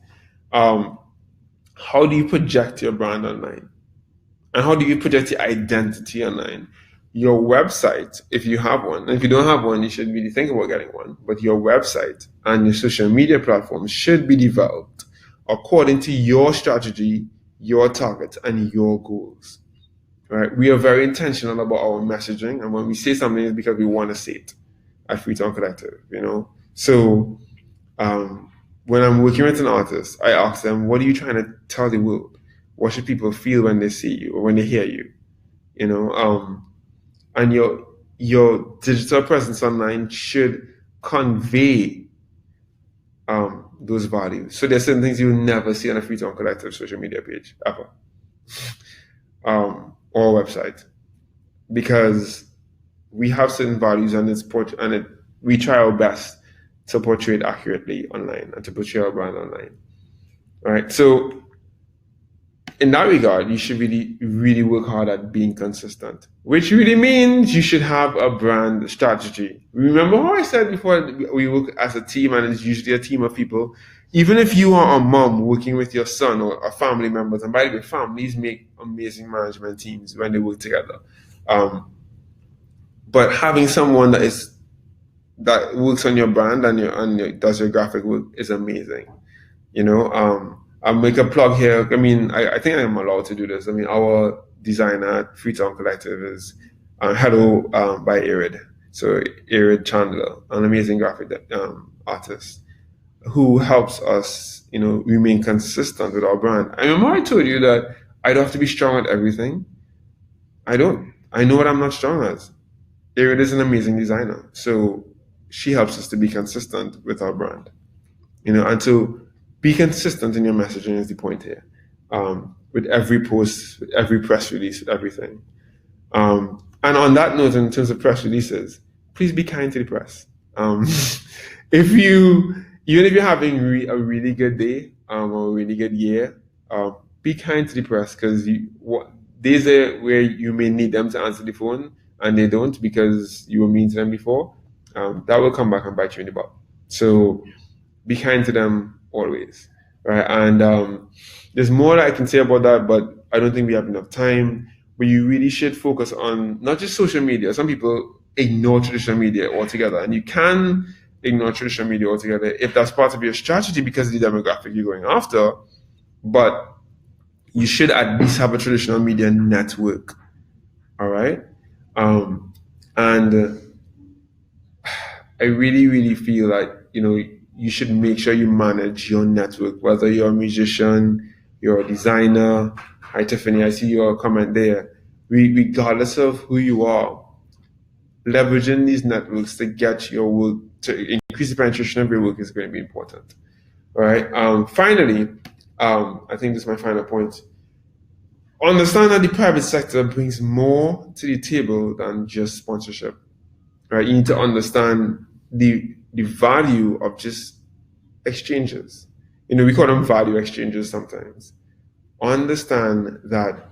How do you project your brand online? And how do you project your identity online? Your website, if you have one, and if you don't have one, you should really think about getting one. But your website and your social media platforms should be developed according to your strategy, your target, and your goals. Right? We are very intentional about our messaging, and when we say something, it's because we want to say it at Freetown Collective. So when I'm working with an artist, I ask them, what are you trying to tell the world? What should people feel when they see you or when they hear you? And your digital presence online should convey those values. So there's certain things you'll never see on a Freetown Collective social media page ever, or website, because we have certain values and we try our best to portray it accurately online and to portray our brand online. All right. So in that regard, you should really, really work hard at being consistent, which really means you should have a brand strategy. Remember how I said before, we work as a team, and it's usually a team of people. Even if you are a mom working with your son or a family members, and by the way, families make amazing management teams when they work together. But having someone that works on your brand and does your graphic work is amazing. I'll make a plug here. I mean, I think I'm allowed to do this. I mean, our designer at Freetown Collective is Hello by Arid. So Arid Chandler, an amazing graphic artist who helps us, remain consistent with our brand. I remember I told you that I don't have to be strong at everything. I don't. I know what I'm not strong at. Arid is an amazing designer, so she helps us to be consistent with our brand. And to be consistent in your messaging is the point here. With every post, with every press release, with everything. And on that note, in terms of press releases, please be kind to the press. Even if you're having a really good day or a really good year, be kind to the press, because days where you may need them to answer the phone and they don't because you were mean to them before, that will come back and bite you in the butt. So be kind to them always, right? And there's more that I can say about that, but I don't think we have enough time. But you really should focus on not just social media. Some people ignore traditional media altogether, and you can ignore traditional media altogether if that's part of your strategy because of the demographic you're going after. But you should at least have a traditional media network, all right? And I really, really feel like, you should make sure you manage your network, whether you're a musician, you're a designer. Hi, Tiffany, I see your comment there. Regardless of who you are, leveraging these networks to get your work, to increase the penetration of your work is going to be important. All right. Finally, I think this is my final point. Understand that the private sector brings more to the table than just sponsorship. Right? You need to understand the value of just exchanges. We call them value exchanges sometimes. Understand that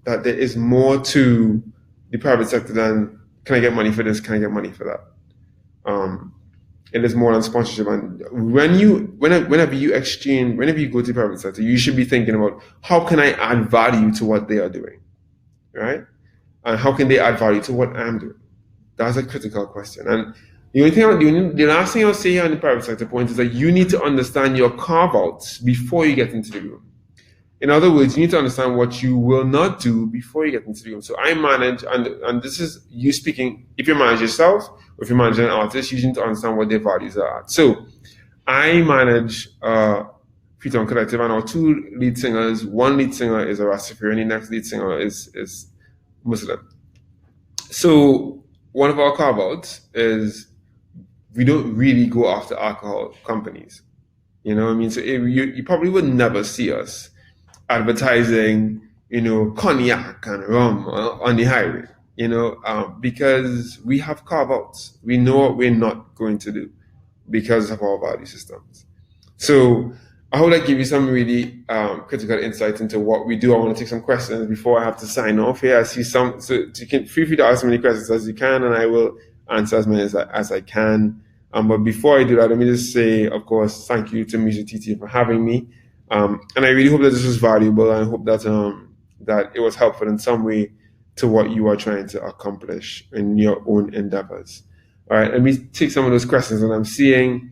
there is more to the private sector than, can I get money for this? Can I get money for that? It is more than sponsorship. And whenever you go to the private sector, you should be thinking about, how can I add value to what they are doing, right? And how can they add value to what I'm doing? That's a critical question. And the last thing I'll say here on the private sector point is that you need to understand your carve-outs before you get into the room. In other words, you need to understand what you will not do before you get into the room. So I manage, and this is you speaking, if you manage yourself, or if you manage an artist, you need to understand what their values are. So I manage Freetown Collective, and our two lead singers, one lead singer is a Rastafarian, and the next lead singer is Muslim. So one of our carve-outs is we don't really go after alcohol companies. You know what I mean? So you probably would never see us advertising, cognac and rum on the highway, because we have carve-outs. We know what we're not going to do because of our value systems. So I hope that give you some really critical insight into what we do. I want to take some questions before I have to sign off here. I see some, so you can feel free to ask as many questions as you can, and I will answer as many as I can. But before I do that, let me just say, of course, thank you to MusicTT for having me. And I really hope that this was valuable, and I hope that that it was helpful in some way to what you are trying to accomplish in your own endeavors. All right, let me take some of those questions that I'm seeing.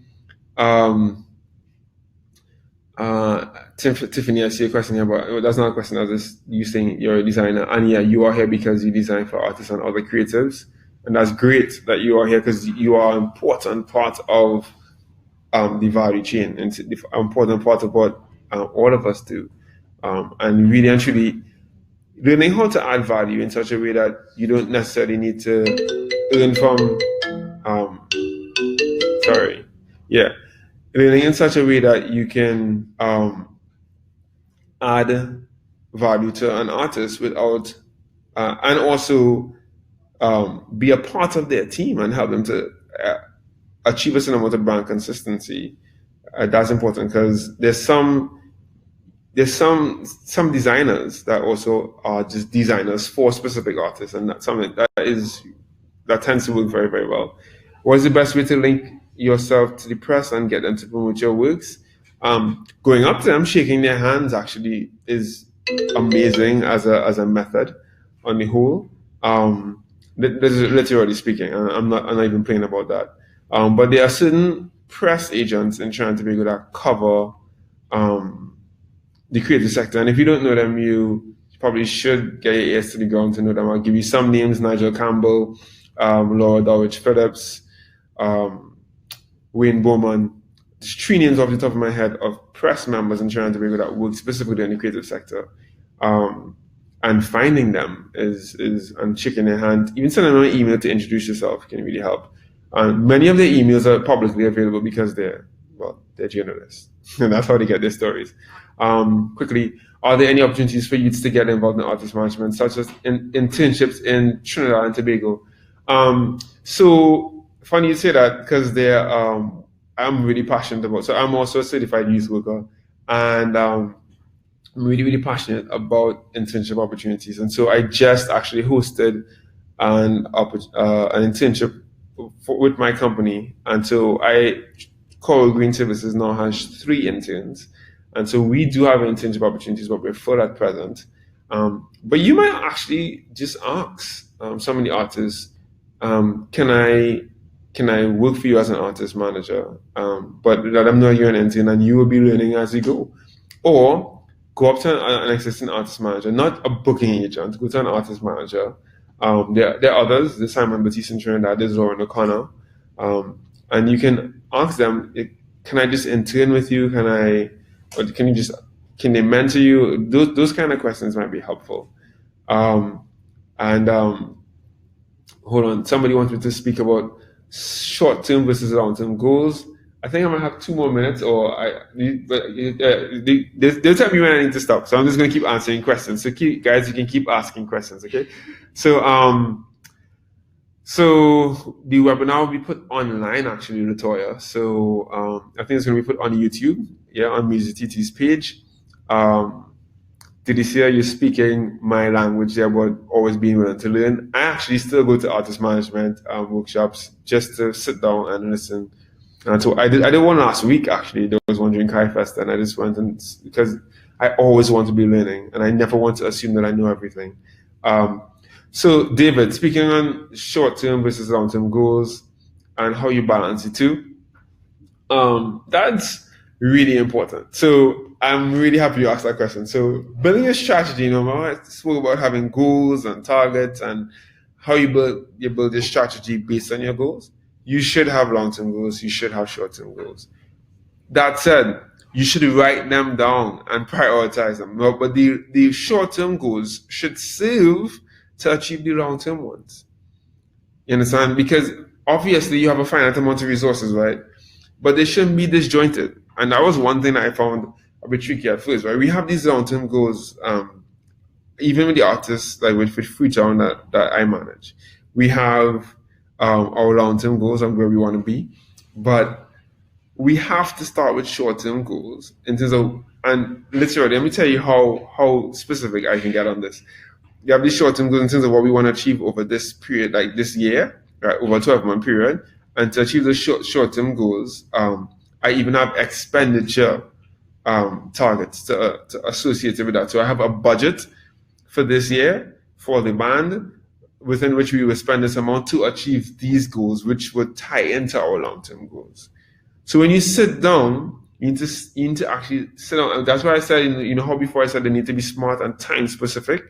Tiffany, I see a question here, but that's not a question. I was just you saying you're a designer, and yeah, you are here because you design for artists and other creatives, and that's great that you are here because you are an important part of the value chain, and the important part of what all of us do, and really and truly learning how to add value in such a way that you don't necessarily need to earn from. Learning in such a way that you can add value to an artist without, and also be a part of their team and help them to achieve a certain amount of brand consistency. That's important because there's some designers that also are just designers for specific artists, and that's something that tends to work very, very well. What is the best way to link yourself to the press and get them to promote your works? Going up to them, shaking their hands actually is amazing as a method on the whole. Literally speaking, I'm not even playing about that. But there are certain press agents in Trinidad and Tobago that cover the creative sector. And if you don't know them, you probably should get your ears to the ground to know them. I'll give you some names: Nigel Campbell, Laura Dowich Phillips, Wayne Bowman. There's 3 names off the top of my head of press members in Trinidad and Tobago that work specifically in the creative sector. And finding them is and shaking their hand, even sending them an email to introduce yourself can really help. Many of their emails are publicly available because they're journalists, and that's how they get their stories. Quickly, are there any opportunities for youths to get involved in artist management, such as internships in Trinidad and Tobago? So funny you say that, because they're I'm really passionate about. So I'm also a certified youth worker, and I'm really passionate about internship opportunities. And so I just actually hosted an internship with my company, and so Coral Green Services now has 3 interns, and so we do have internship opportunities, but we're full at present. But you might actually just ask some of the artists, can I work for you as an artist manager? But let them know you're an intern and you will be learning as you go. Or go up to an existing artist manager, not a booking agent. Go to an artist manager. There are others. There's Simon Batiste in Trinidad. There's Lauren O'Connor. And you can ask them, can I just intern with you? Can they mentor you? Those kind of questions might be helpful. Hold on. Somebody wants me to speak about short-term versus long-term goals. I think I might have 2 more minutes, or they'll tell me when I need to stop. So I'm just going to keep answering questions. So guys, you can keep asking questions, okay? So the webinar will be put online, actually, Latoya. So I think it's going to be put on YouTube, on MusicTT's page. Did you see you're speaking my language there about always being willing to learn? I actually still go to artist management workshops just to sit down and listen. And so I did one last week, actually. There was one during Kai Fest, and I just went, and because I always want to be learning, and I never want to assume that I know everything. So David, speaking on short-term versus long-term goals and how you balance the two, that's really important. So I'm really happy you asked that question. So building a strategy, I spoke about having goals and targets and how you build your strategy based on your goals. You should have long-term goals. You should have short-term goals. That said, you should write them down and prioritize them. But the short-term goals should serve to achieve the long-term ones. You understand? Because obviously you have a finite amount of resources, right? But they shouldn't be disjointed. And that was one thing that I found a bit tricky at first, right? We have these long-term goals, even with the artists, like with Freetown that I manage. We have our long-term goals and where we want to be, but we have to start with short-term goals in terms of, and literally, let me tell you how specific I can get on this. You have these short-term goals in terms of what we want to achieve over this period, like this year, right, over a 12-month period. And to achieve those short-term goals, I even have expenditure targets to associate with that. So I have a budget for this year for the band, within which we will spend this amount to achieve these goals, which would tie into our long-term goals. So when you sit down, you need to actually sit down. And that's why I said, how before I said they need to be smart and time-specific.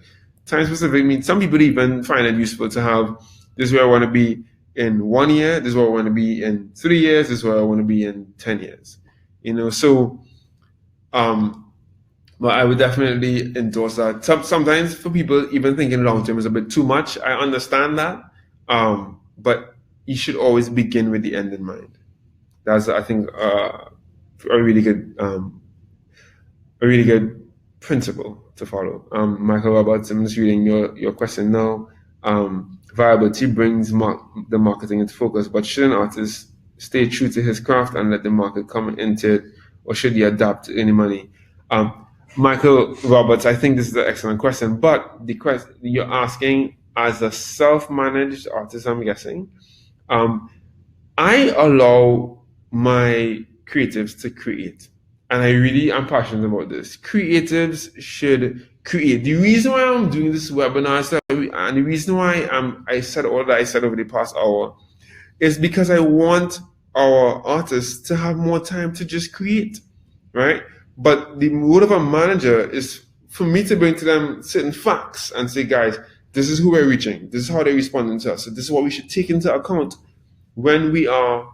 Time-specific means some people even find it useful to have, this is where I want to be in 1 year, this is where I want to be in 3 years, this is where I want to be in 10 years. But I would definitely endorse that. Sometimes for people, even thinking long-term is a bit too much. I understand that. But you should always begin with the end in mind. That's, I think, a really good principle to follow. Michael Roberts, I'm just reading your question now. Viability brings the marketing into focus, but should an artist stay true to his craft and let the market come into it, or should he adapt to any money? Michael Roberts, I think this is an excellent question, but the question you're asking as a self-managed artist, I'm guessing, I allow my creatives to create, and I really am passionate about this. Creatives should create. The reason why I'm doing this webinar, and the reason why I said all that I said over the past hour, is because I want our artists to have more time to just create, right? But the role of a manager is for me to bring to them certain facts and say, guys, this is who we're reaching. This is how they're responding to us. So this is what we should take into account when we are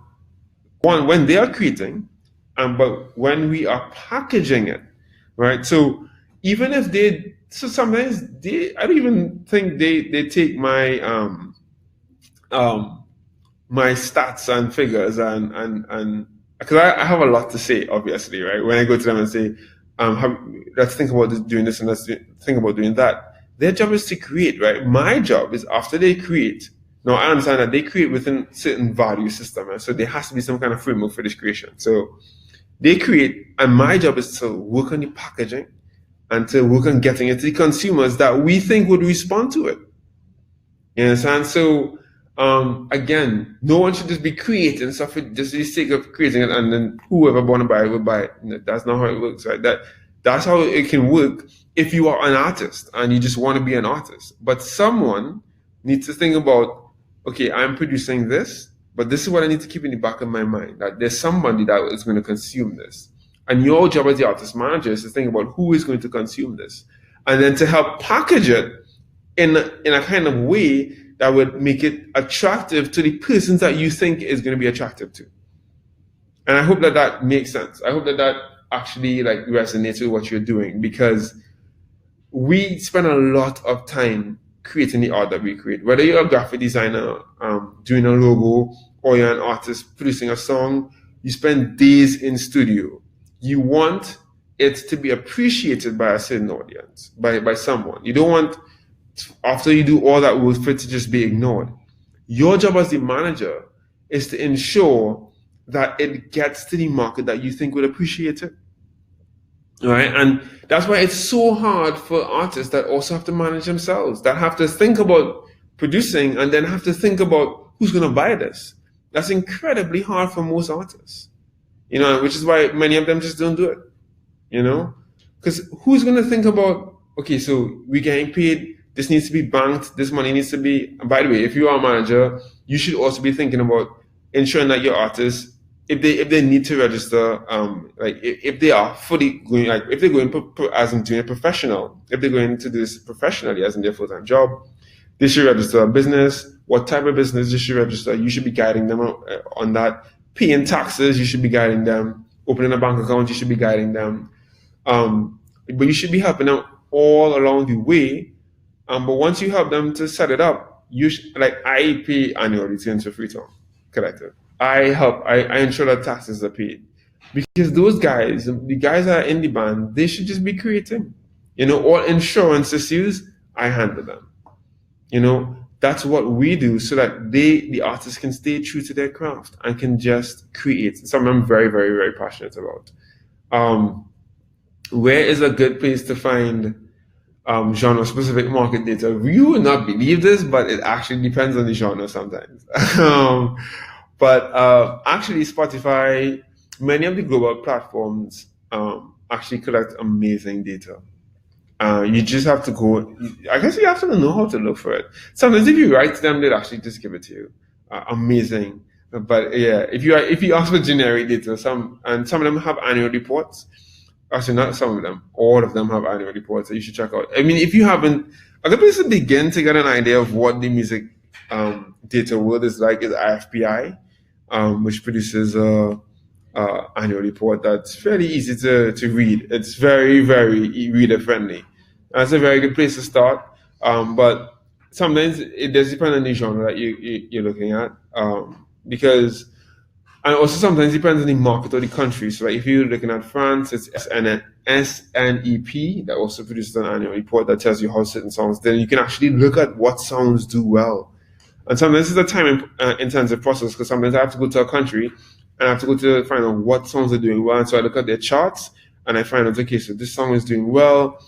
when they are creating, but when we are packaging it, right? So even if sometimes I don't even think they take my my stats and figures and because I have a lot to say, obviously, right? When I go to them and say, let's think about doing this and let's think about doing that. Their job is to create, right? My job is after they create. Now I understand that they create within certain value system, right? So there has to be some kind of framework for this creation. So they create, and my job is to work on the packaging and to work on getting it to the consumers that we think would respond to it. You understand? So again, no one should just be creating stuff just for the sake of creating it, and then whoever want to buy it will buy it. That's not how it works, right? That's how it can work if you are an artist and you just want to be an artist. But someone needs to think about, okay, I'm producing this, but this is what I need to keep in the back of my mind, that there's somebody that is going to consume this. And your job as the artist manager is to think about who is going to consume this, and then to help package it in a kind of way that would make it attractive to the persons that you think is going to be attractive to. And I hope that makes sense. I hope that actually resonates with what you're doing, because we spend a lot of time creating the art that we create. Whether you're a graphic designer doing a logo, or you're an artist producing a song, you spend days in studio. You want it to be appreciated by a certain audience, by someone. You don't want, after you do all that work, for it to just be ignored. Your job as the manager is to ensure that it gets to the market that you think would appreciate it. Right? And that's why it's so hard for artists that also have to manage themselves, that have to think about producing and then have to think about who's going to buy this. That's incredibly hard for most artists, which is why many of them just don't do it, because who's going to think about, okay, so we're getting paid, this needs to be banked, this money needs to be, by the way, if you are a manager, you should also be thinking about ensuring that your artists, if they need to register, if they are fully going, if they're going as in doing a professional, if they're going to do this professionally as in their full-time job, they should register a business. What type of business they should register? You should be guiding them on that. Paying taxes, you should be guiding them. Opening a bank account, you should be guiding them. But you should be helping them all along the way. But once you help them to set it up, I pay annual returns for Freetown Collective. I ensure that taxes are paid, because those guys, the guys that are in the band, they should just be creating. All insurance issues, I handle them. That's what we do, so that the artists can stay true to their craft and can just create. Something I'm very, very, very passionate about. Where is a good place to find genre-specific market data? You would not believe this, but it actually depends on the genre sometimes. But actually, Spotify, many of the global platforms actually collect amazing data. You just have to go. I guess you have to know how to look for it. Sometimes if you write to them, they'll actually just give it to you. Amazing. But yeah, if you ask for generic data, some of them have annual reports. Actually, not some of them. All of them have annual reports that you should check out. I mean, if you haven't, a good place to begin to get an idea of what the music data world is like is IFPI. Which produces a annual report that's fairly easy to read. It's very, very reader friendly. That's a very good place to start. But sometimes it does depend on the genre that you're looking at, because, and also sometimes it depends on the market or the country. So if you're looking at France, it's SNEP that also produces an annual report that tells you how certain songs. Then you can actually look at what songs do well. And sometimes this is a time-intensive process, because sometimes I have to go to a country and I have to go to find out what songs are doing well. And so I look at their charts and I find out, okay, so this song is doing well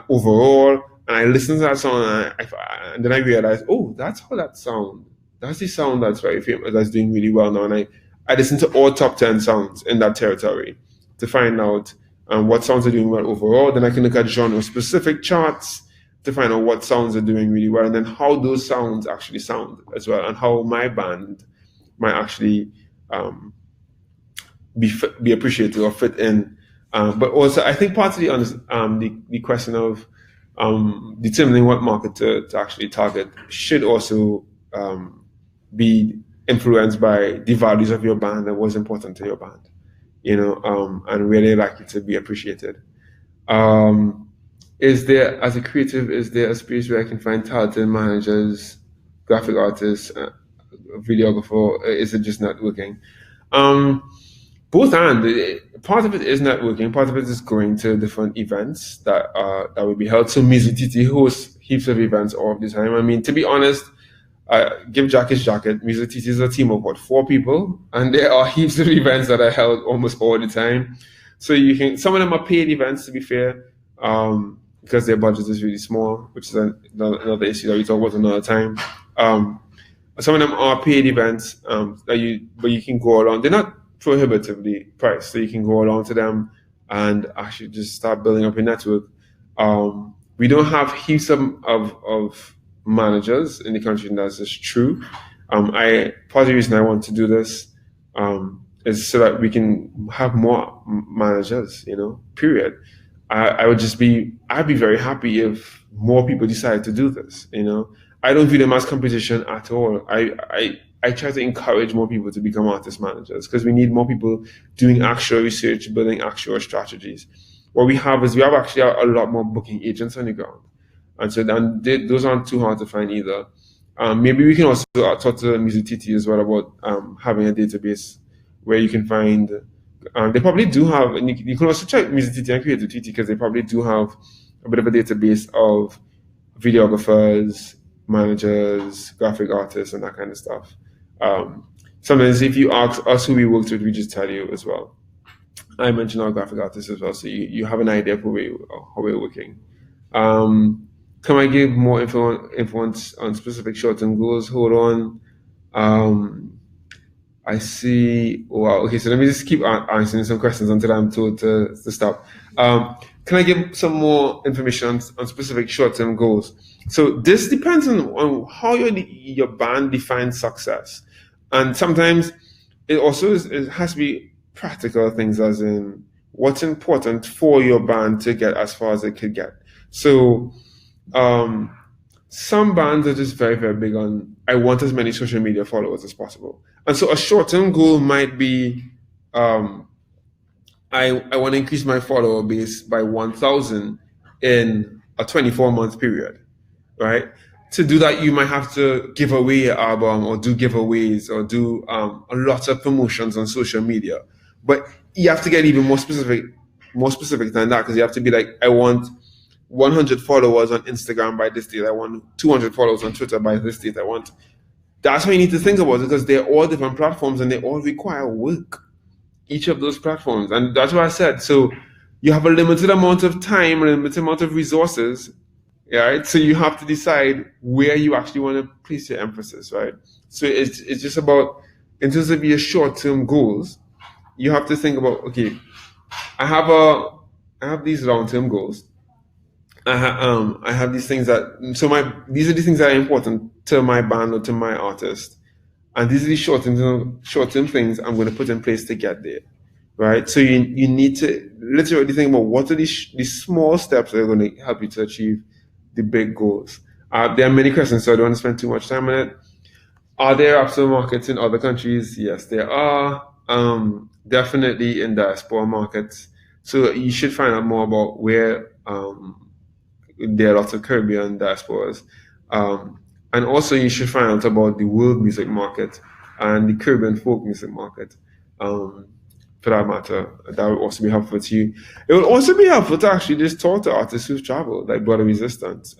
overall. And I listen to that song and then I realize, oh, that's how that sound. That's the sound that's very famous, that's doing really well now. And I listen to all top 10 songs in that territory to find out what songs are doing well overall. Then I can look at genre-specific charts to find out what sounds are doing really well, and then how those sounds actually sound as well, and how my band might actually be appreciated or fit in. But also, I think partly on the question of determining what market to actually target should also be influenced by the values of your band and what's important to your band, and really like it to be appreciated. Is there, as a creative, is there a space where I can find talented managers, graphic artists, videographer, or is it just networking? Both, and part of it is networking, part of it is going to different events that will be held. So MusicTT hosts heaps of events all of the time. I mean, to be honest, give Jack his jacket. MusicTT is a team of 4 people, and there are heaps of events that are held almost all the time. So some of them are paid events, to be fair, because their budget is really small, which is another issue that we talk about another time. Some of them are paid events but you can go along. They're not prohibitively priced, so you can go along to them and actually just start building up a network. We don't have heaps of managers in the country, and that's just true. Part of the reason I want to do this is so that we can have more managers, period. I'd be very happy if more people decide to do this, I don't view them as competition at all. I try to encourage more people to become artist managers because we need more people doing actual research, building actual strategies. What we have is we have actually a lot more booking agents on the ground. And so those aren't too hard to find either. Maybe we can also talk to MusicTT as well about having a database where you can find. They probably do have, and you can also check MusicTT and CreativeTT because they probably do have a bit of a database of videographers, managers, graphic artists, and that kind of stuff. Sometimes if you ask us who we worked with, we just tell you as well. I mentioned our graphic artists as well, so you have an idea of how we're working. Can I give more influence on specific short-term goals? Hold on. I see. Wow. Okay, so let me just keep answering some questions until I'm told to stop. Can I give some more information on specific short-term goals? So this depends on how your band defines success, and sometimes it also it has to be practical things, as in what's important for your band to get as far as it could get. So some bands are just very, very big on, I want as many social media followers as possible. And so a short-term goal might be, I want to increase my follower base by 1,000 in a 24-month period, right? To do that, you might have to give away your album or do giveaways or do a lot of promotions on social media. But you have to get even more specific than that, because you have to be like, I want 100 followers on Instagram by this date. I want 200 followers on Twitter by this date. That's how you need to think about it, because they're all different platforms and they all require work, each of those platforms. And that's what I said. So you have a limited amount of time, a limited amount of resources, right? So you have to decide where you actually want to place your emphasis, right? So it's just about, in terms of your short-term goals, you have to think about, okay, I have these long-term goals. I have these things these are the things that are important to my band or to my artist, and these are the short-term things I'm going to put in place to get there, right? So you need to literally think about what are these small steps that are going to help you to achieve the big goals. There are many questions, so I don't want to spend too much time on it. Are there absolute markets in other countries? Yes, there are. Definitely in diaspora markets. So you should find out more about where there are lots of Caribbean diasporas. And also you should find out about the world music market and the Caribbean folk music market, for that matter. That would also be helpful to you. It would also be helpful to actually just talk to artists who've traveled, like Brother Resistance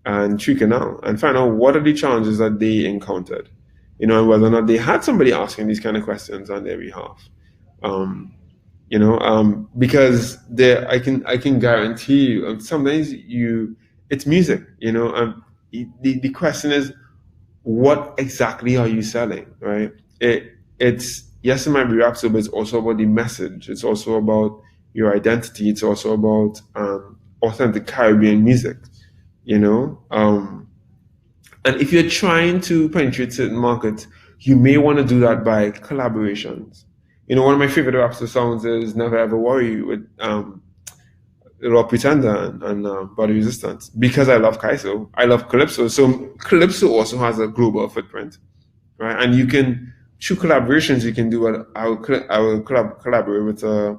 and Tree Canal, and find out what are the challenges that they encountered, and whether or not they had somebody asking these kind of questions on their behalf. Because I can guarantee you, sometimes it's music, the question is, what exactly are you selling, right? It's yes, it might be rap, but it's also about the message. It's also about your identity. It's also about authentic Caribbean music, and if you're trying to penetrate certain markets, you may want to do that by collaborations. One of my favorite Rapster songs is "Never Ever Worry" with Raw Pretender and Body Resistance, because I love Kaiso. I love Calypso. So Calypso also has a global footprint, right? And you can, through collaborations, you can do what I will collaborate with a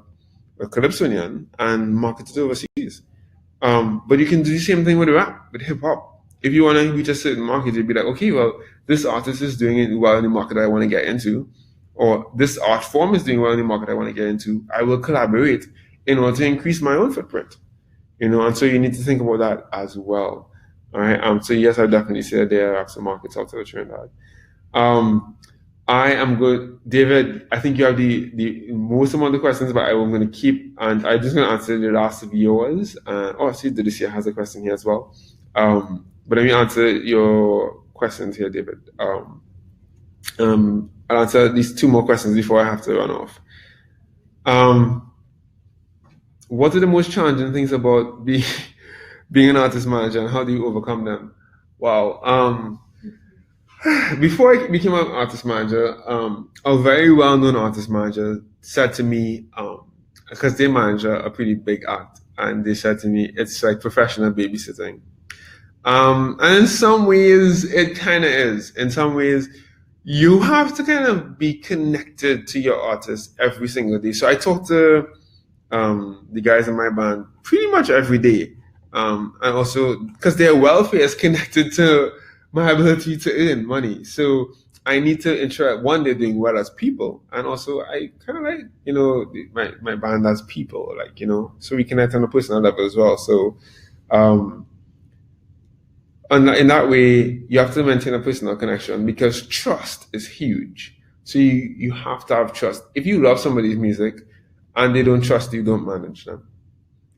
Calypsonian and market it overseas. But you can do the same thing with rap, with hip hop. If you want to reach a certain market, you'd be like, okay, well, this artist is doing it well in the market I want to get into, or this art form is doing well in the market I want to get into. I will collaborate in order to increase my own footprint. And so you need to think about that as well. All right. So yes, I definitely say that there are some markets outside of Trinidad. I am good, David. I think you have the most amount of questions, but I'm going to keep, and I'm just going to answer the last of yours. See, Delicia has a question here as well. But let me answer your questions here, David. I'll answer at least 2 more questions before I have to run off. What are the most challenging things about being an artist manager, and how do you overcome them? Wow. Before I became an artist manager, a very well-known artist manager said to me, because they manage a pretty big act, and they said to me, it's like professional babysitting. And in some ways, it kind of is. In some ways, you have to kind of be connected to your artist every single day. So I talk to the guys in my band pretty much every day. And also, because their welfare is connected to my ability to earn money. So I need to ensure, one, they're doing well as people. And also, I kind of like, my band as people, so we connect on a personal level as well. So, and in that way, you have to maintain a personal connection, because trust is huge. So you have to have trust. If you love somebody's music and they don't trust you, don't manage them.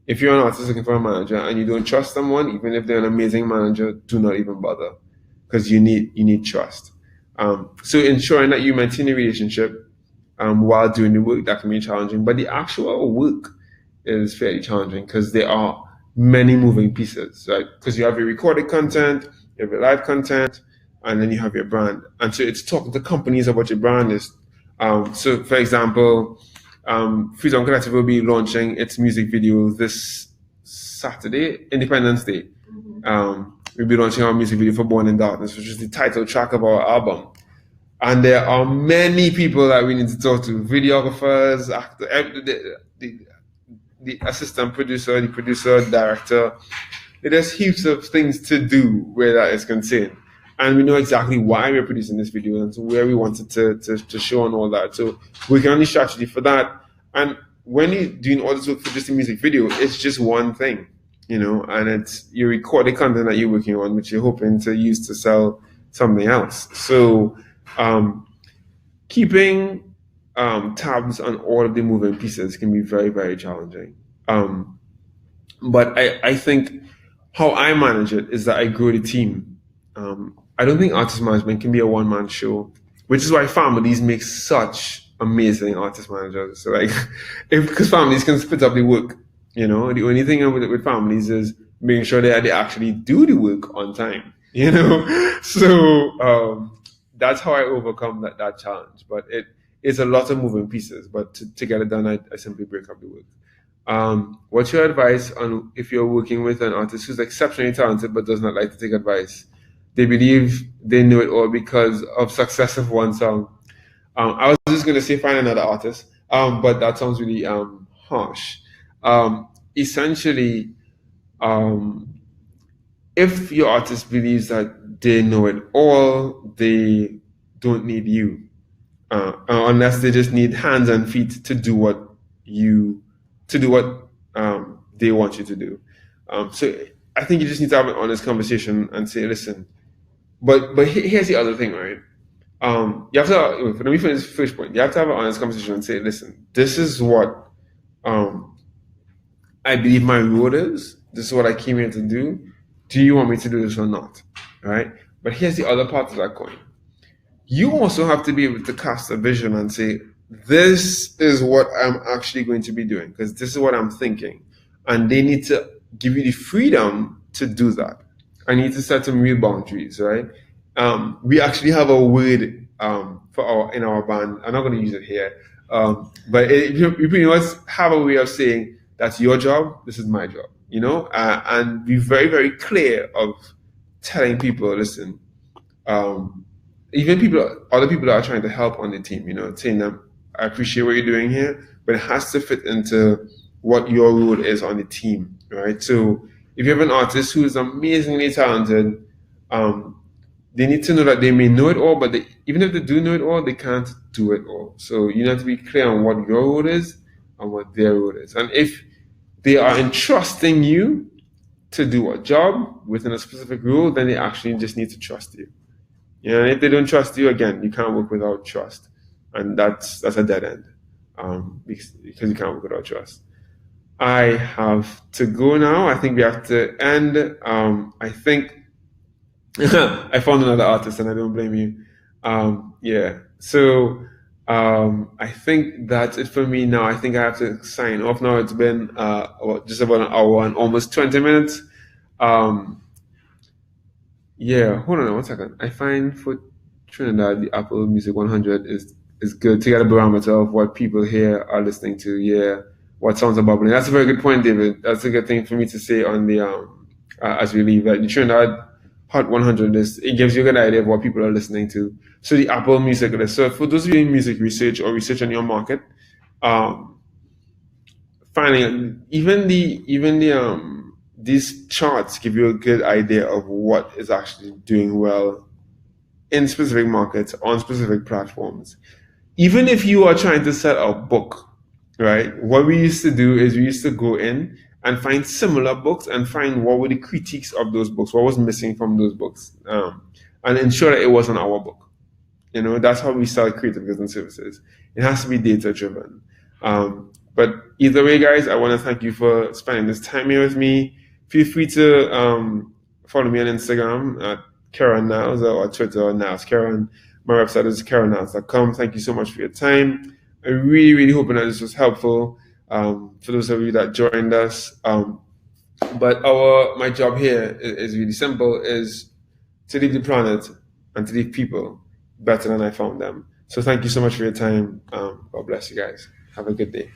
If you're an artist looking for a manager and you don't trust someone, even if they're an amazing manager, do not even bother, because you need trust. So ensuring that you maintain a relationship while doing the work, that can be challenging. But the actual work is fairly challenging, because there are many moving pieces, right? Because you have your recorded content, you have your live content, and then you have your brand. And so it's talking to companies about your brand is. So for example, Freedom Collective will be launching its music video this Saturday, Independence Day. We'll be launching our music video for Born in Darkness, which is the title track of our album. And there are many people that we need to talk to: videographers, actor, the assistant producer, the producer, director. There's heaps of things to do where that is concerned. And we know exactly why we're producing this video and where we wanted to show and all that. So we can only strategy for that. And when you're doing all this work for just a music video, it's just one thing, and it's your recorded content that you're working on, which you're hoping to use to sell something else. So keeping tabs on all of the moving pieces can be very, very challenging. But I think how I manage it is that I grow the team. I don't think artist management can be a one-man show, which is why families make such amazing artist managers. So because families can split up the work, the only thing with families is making sure that they actually do the work on time, So that's how I overcome that challenge. But it's a lot of moving pieces. But to get it done, I simply break up the work. What's your advice on if you're working with an artist who's exceptionally talented but does not like to take advice? They believe they know it all because of success of one song. I was just going to say find another artist, but that sounds really harsh. Essentially, if your artist believes that they know it all, they don't need you, unless they just need hands and feet to do what they want you to do. So I think you just need to have an honest conversation and say, listen. But here's the other thing, right? You have to, let me finish the first point. You have to have an honest conversation and say, listen, this is what I believe my role is. This is what I came here to do. Do you want me to do this or not? All right? But here's the other part of that coin. You also have to be able to cast a vision and say, this is what I'm actually going to be doing, because this is what I'm thinking. And they need to give you the freedom to do that. I need to set some real boundaries, right? We actually have a word in our band. I'm not going to use it here. But you pretty much have a way of saying that's your job, this is my job, and be very, very clear of telling people, listen, even other people that are trying to help on the team, telling them, I appreciate what you're doing here, but it has to fit into what your role is on the team, right? So if you have an artist who is amazingly talented, they need to know that they may know it all, but even if they do know it all, they can't do it all. So you have to be clear on what your role is and what their role is. And if they are entrusting you to do a job within a specific role, then they actually just need to trust you. And if they don't trust you, again, you can't work without trust. And that's a dead end, because you can't work without trust. I have to go now. I think we have to end. I think I found another artist, and I don't blame you. Yeah. So I think that's it for me now. I think I have to sign off now. It's been just about an hour and almost 20 minutes. Yeah, hold on one second. I find for Trinidad, the Apple Music 100 is good to get a barometer of what people here are listening to. Yeah, what songs are bubbling. That's a very good point, David. That's a good thing for me to say on the as we leave. That the Trinidad Hot 100 it gives you a good idea of what people are listening to. So the Apple Music list. So for those of you in music research or research on your market, finding even the these charts give you a good idea of what is actually doing well in specific markets on specific platforms. Even if you are trying to sell a book, right? What we used to do is we used to go in and find similar books and find what were the critiques of those books, what was missing from those books, and ensure that it wasn't our book. That's how we sell creative goods and services. It has to be data driven. But either way, guys, I want to thank you for spending this time here with me. Feel free to follow me on Instagram at Karen Niles or Twitter Niles Karen. My website is KarenNiles.com. Thank you so much for your time. I really, really hoping that this was helpful for those of you that joined us. But my job here is really simple: is to leave the planet and to leave people better than I found them. So thank you so much for your time. God bless you guys. Have a good day.